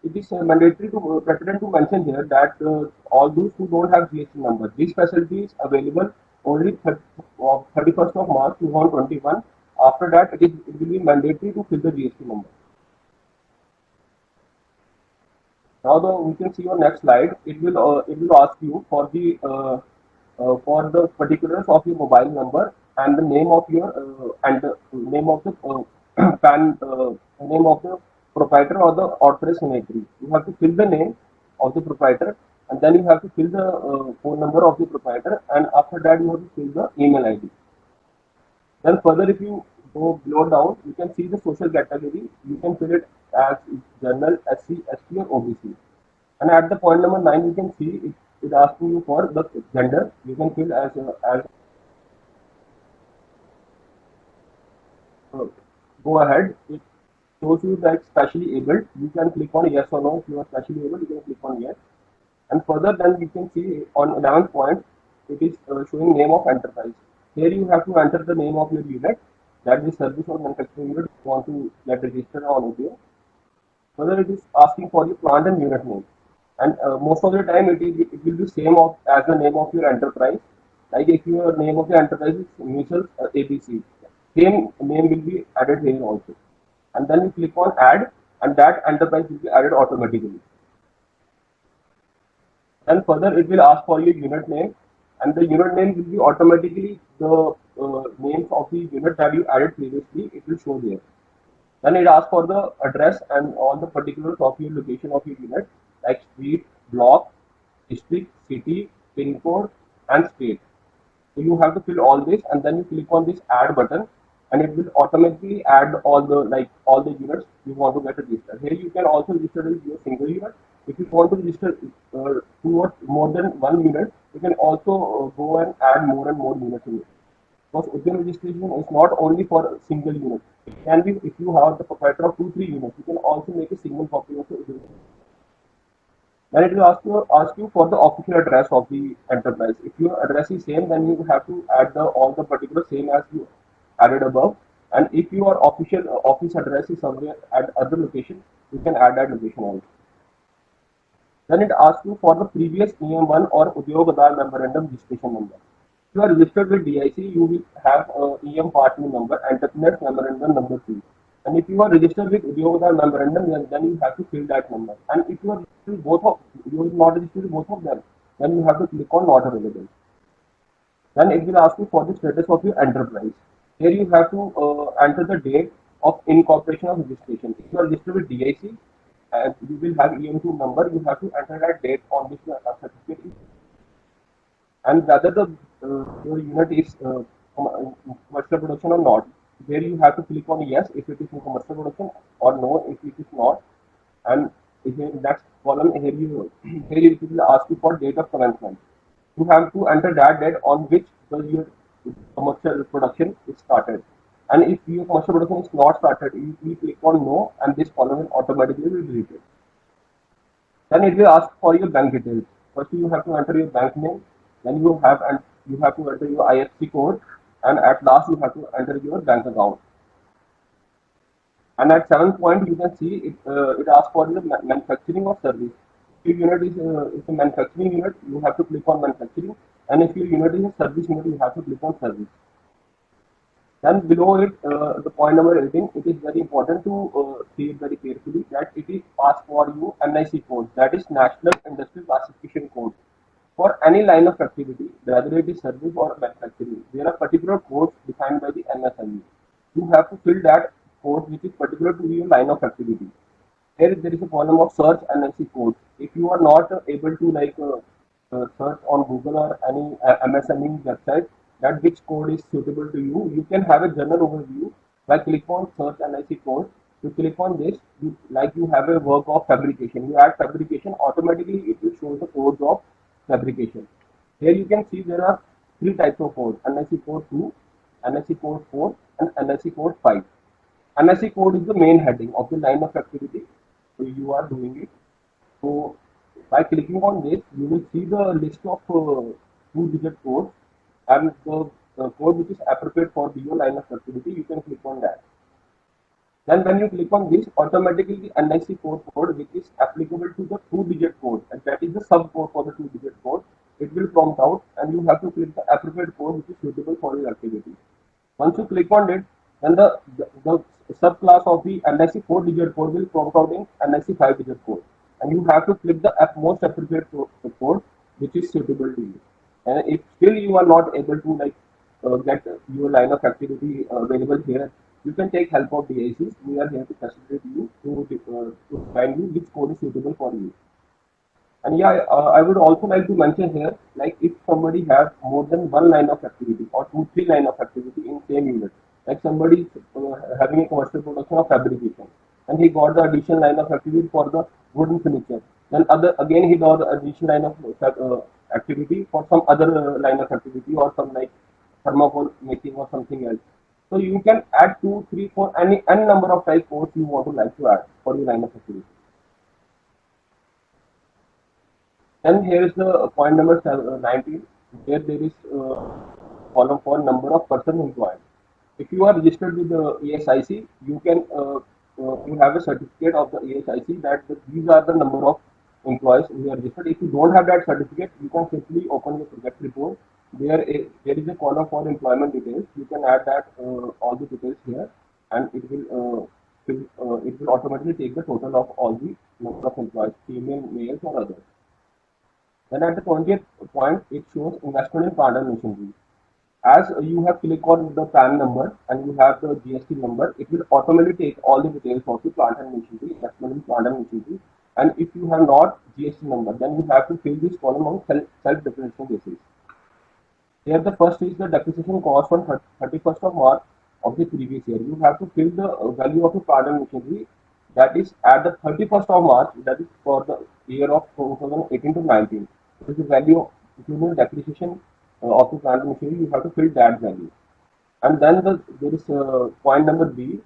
S8: it is mandatory to pertinent to mention here that all those who don't have GST number, this facility is available only 31st of March 2021. After that, it will be mandatory to fill the GST number. Now, we can see on next slide. It will ask you for the particulars of your mobile number and the name of your and the name of the PAN name of the proprietor or the authorized signatory. You have to fill the name of the proprietor, and then you have to fill the phone number of the proprietor, and after that you have to fill the email ID. Then further, if you go below down, you can see the social category. You can fill it as general, SC, ST, or OBC. And at the point number 9, you can see it asking you for the gender. You can fill as go ahead. It shows you that specially abled. You can click on yes or no. If you are specially able, you can click on yes. And further, then you can see on 11th point, it is showing name of enterprise. Here you have to enter the name of your unit, that is service or manufacturing unit you want to get registered on Udyog. Further, it is asking for your plant and unit name. And most of the time, it will be same as the name of your enterprise. Like if your name of your enterprise is mutual ABC, same name will be added here also. And then you click on add, and that enterprise will be added automatically. And further, it will ask for your unit name, and the unit name will be automatically the names of the unit that you added previously. It will show there. Then it asks for the address and all the particulars of your location of your unit, like street, block, district, city, pin code, and state. So you have to fill all this, and then you click on this add button, and it will automatically add all the units you want to get registered. Here you can also register with your single unit. If you want to register two or more than one unit, you can also go and add more and more units in it. Because Udm registration is not only for a single unit. It can be if you have the proprietor of 2-3 units, you can also make a single copy of the Udm. Then it will ask you for the official address of the enterprise. If your address is same, then you have to add all the particulars same as you added above. And if your official office address is somewhere at other location, you can add that location also. Then it asks you for the previous EM1 or Udyog memorandum registration number. If you are registered with DIC, you will have EM part 2 number, entrepreneur memorandum number 2. And if you are registered with Udyog memorandum, then you have to fill that number. And if you are not registered with both of them, then you have to click on not available. Then it will ask you for the status of your enterprise. Here you have to enter the date of incorporation of registration. If you are registered with DIC, and you will have EM2 number, you have to enter that date on which your certificate is. And whether your unit is commercial production or not, there you have to click on yes if it is in commercial production, or no if it is not. And in the next column here it will ask you for date of commencement. You have to enter that date on which your commercial production is started. And if your commercial production is not started, you will click on no, and this column will automatically be deleted. Then it will ask for your bank details. First you have to enter your bank name, then you have to enter your IFSC code, and at last you have to enter your bank account. And at 7th point you can see it asks for the manufacturing or service. If your unit is a manufacturing unit, you have to click on manufacturing, and if your unit is a service unit, you have to click on service. Then below it, the point number 18, it is very important to see it very carefully that it is asked for you NIC code, that is National Industry Classification Code. For any line of activity, whether it is service or manufacturing, there are particular codes defined by the MSME. You have to fill that code which is particular to your line of activity. Here there is a column of search NIC codes. If you are not able to search on Google or any MSME website, that which code is suitable to you, you can have a general overview by click on search NIC code. You click on this, you have a work of fabrication. You add fabrication, automatically it will show the codes of fabrication. Here you can see there are 3 types of codes: NIC code 2, NIC code 4, and NIC code 5. NIC code is the main heading of the line of activity, so you are doing it. So by clicking on this, you will see the list of 2-digit codes, and the code which is appropriate for your line of activity, you can click on that. Then when you click on this, automatically the NIC code which is applicable to the 2-digit code, and that is the subcode for the 2-digit code, it will prompt out, and you have to click the appropriate code which is suitable for your activity. Once you click on it, then the subclass of the NIC 4-digit code will prompt out in NIC 5-digit code, and you have to click the most appropriate code which is suitable to you. And if still you are not able to get your line of activity available here, you can take help of DICs. We are here to facilitate you to find you which code is suitable for you. And yeah, I would also like to mention here, like if somebody has more than one line of activity or 2-3 line of activity in same unit, like somebody is having a commercial production of fabrication, and he got the additional line of activity for the wooden furniture. Then again he got the additional line of activity for some other line of activity, or some like thermocol making or something else. So you can add 2, 3, 4, any number of type codes you want to like to add for your line of activity. Then here is the point number 19, where there is column for number of person employed. If you are registered with the ESIC, you can you have a certificate of the ESIC that these are the number of employees who are registered. If you don't have that certificate, you can simply open your project report. There is a column for employment details. You can add that all the details here, and it will automatically take the total of all the number of employees, female, males, or others. Then at the 20th point, it shows investment in plant and machinery. As you have clicked on the PAN number and you have the GST number, it will automatically take all the details of the plant and machinery, investment in plant and machinery. And if you have not GST number, then you have to fill this column on self-declaration basis. Here the first is the depreciation cost on 31st of March of the previous year. You have to fill the value of the plant and machinery that is at the 31st of March, that is for the year of 2018 to 19. So the value of depreciation of the plant and machinery, you have to fill that value. And then there is point number B,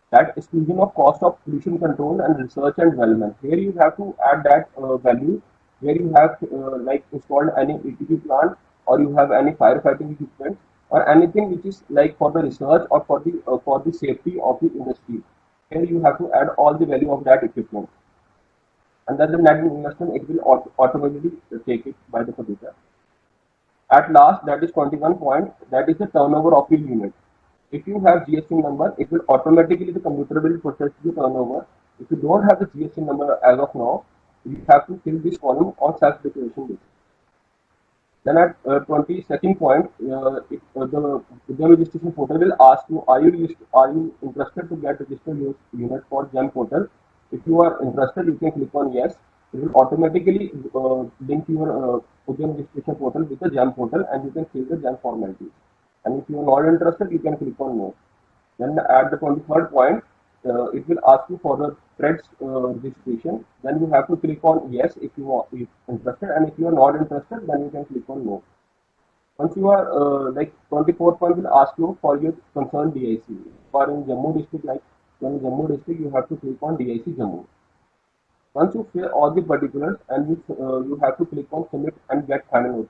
S8: that exclusion of cost of pollution control and research and development. Here you have to add that value where you have like installed any ETP plant, or you have any firefighting equipment, or anything which is like for the research or for the safety of the industry. Here you have to add all the value of that equipment. And then the net investment, it will automatically take it by the computer. At last, that is 21 point, that is the turnover of your unit. If you have GST number, it will automatically, the computer will process the turnover. If you don't have the GST number as of now, you have to fill this column on self-declaration basis. Then at 22nd point, the Udm registration portal will ask you, are you interested to get registered unit for GEM portal? If you are interested, you can click on yes. It will automatically link your Udm registration portal with the GEM portal, and you can fill the GEM formalities. And if you are not interested, you can click on no. Then at the 23rd point, it will ask you for the threads registration. Then you have to click on yes if you are interested, and if you are not interested, then you can click on no. Once you are like 24th point will ask you for your concerned DIC. For in Jammu district, like in Jammu district, you have to click on DIC Jammu. Once you fill all the particulars, and you have to click on submit and get final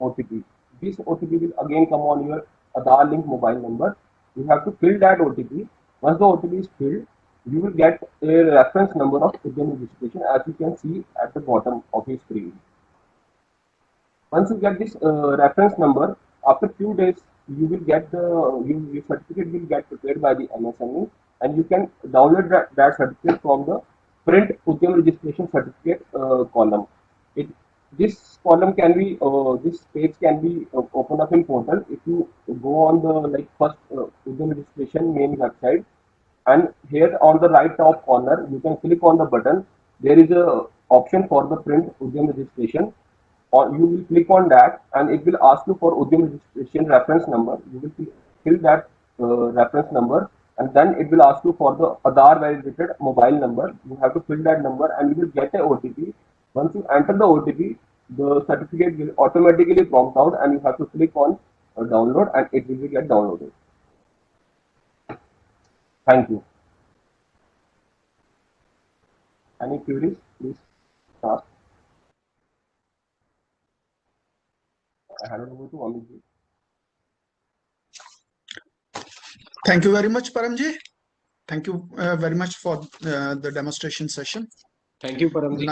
S8: OTP. This OTP will again come on your Aadhaar link mobile number. You have to fill that OTP. Once the OTP is filled, you will get a reference number of Udm registration, as you can see at the bottom of your screen. Once you get this reference number, after few days, you will get your certificate will get prepared by the MSME, and you can download that certificate from the print Udm registration certificate column. This column can be, this page can be opened up in portal. If you go on the first Udm registration main website, and here on the right top corner, you can click on the button. There is a option for the print Udm registration, or you will click on that, and it will ask you for Udm registration reference number. You will fill that reference number, and then it will ask you for the Aadhaar validated mobile number. You have to fill that number, and you will get a OTP. Once you enter the OTP, the certificate will automatically prompt out, and you have to click on download, and it will get downloaded. Thank you. Any queries, please ask. I hand it over to Amit.
S1: Thank you very much, Paramji. Thank you very much for the demonstration session.
S2: Thank you, Paramji.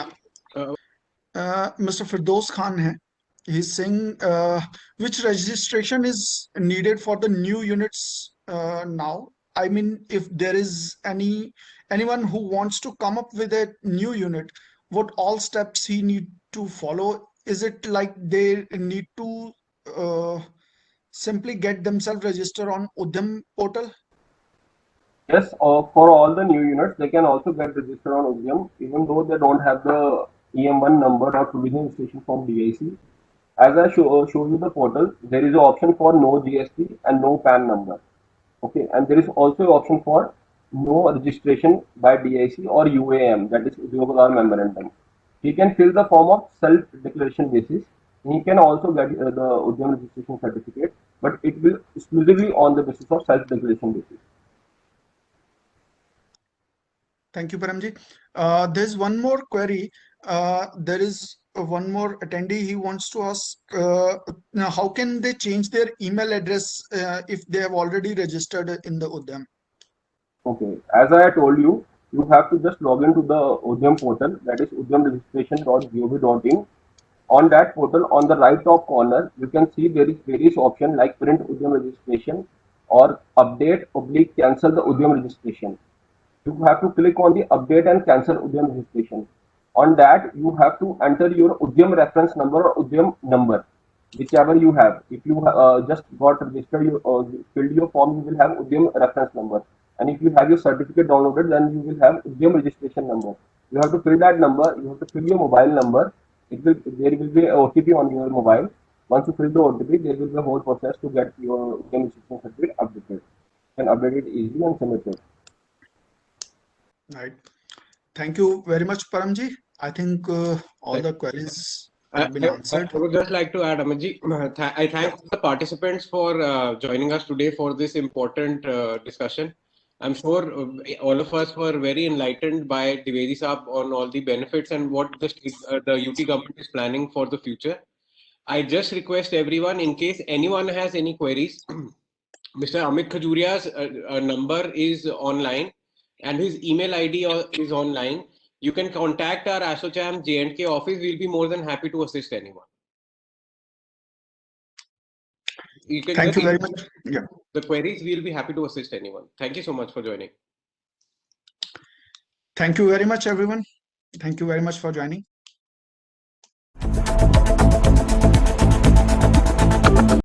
S1: Mr. Firdaus Khan hai. He's saying which registration is needed for the new units now? I mean, if there is anyone who wants to come up with a new unit, what all steps he need to follow? Is it like they need to simply get themselves registered on Udm portal?
S8: Yes, for all the new units, they can also get registered on Udm, even though they don't have the EM1 number or provisional registration from DIC. As I show you the portal, there is an option for no GST and no PAN number. Okay, and there is also an option for no registration by DIC or UAM, that is Udyog Memorandum. He can fill the form of self-declaration basis. He can also get the Udm registration certificate, but it will exclusively on the basis of self-declaration basis.
S1: Thank you, Paramji. There's one more query. There is one more attendee. He wants to ask, now how can they change their email address if they have already registered in the Udm?
S8: Okay, as I told you, you have to just log into the Udm portal, that is udmregistration.gov.in. On that portal, on the right top corner, you can see there is various options like print Udm registration or update/cancel the Udm registration. You have to click on the update and cancel Udm registration. On that, you have to enter your Udm reference number or Udm number, whichever you have. If you just got registered, you filled your form, you will have Udm reference number. And if you have your certificate downloaded, then you will have Udm registration number. You have to fill that number. You have to fill your mobile number. There will be an OTP on your mobile. Once you fill the OTP, there will be a whole process to get your Udm registration certificate updated. You can update it easily and submit it.
S1: Right. Thank you very much, Paramji. I think all the queries have been answered.
S2: I would just like to add, Amitji, I thank the participants for joining us today for this important discussion. I'm sure all of us were very enlightened by Dwivedi Saab on all the benefits and what the UT government is planning for the future. I just request everyone, in case anyone has any queries, Mr. Amit Khajuria's number is online and his email ID is online. You can contact our ASSOCHAM J&K office. We'll be more than happy to assist anyone. You can
S1: Thank you very much. Yeah.
S2: The queries, we'll be happy to assist anyone. Thank you so much for joining.
S1: Thank you very much, everyone. Thank you very much for joining.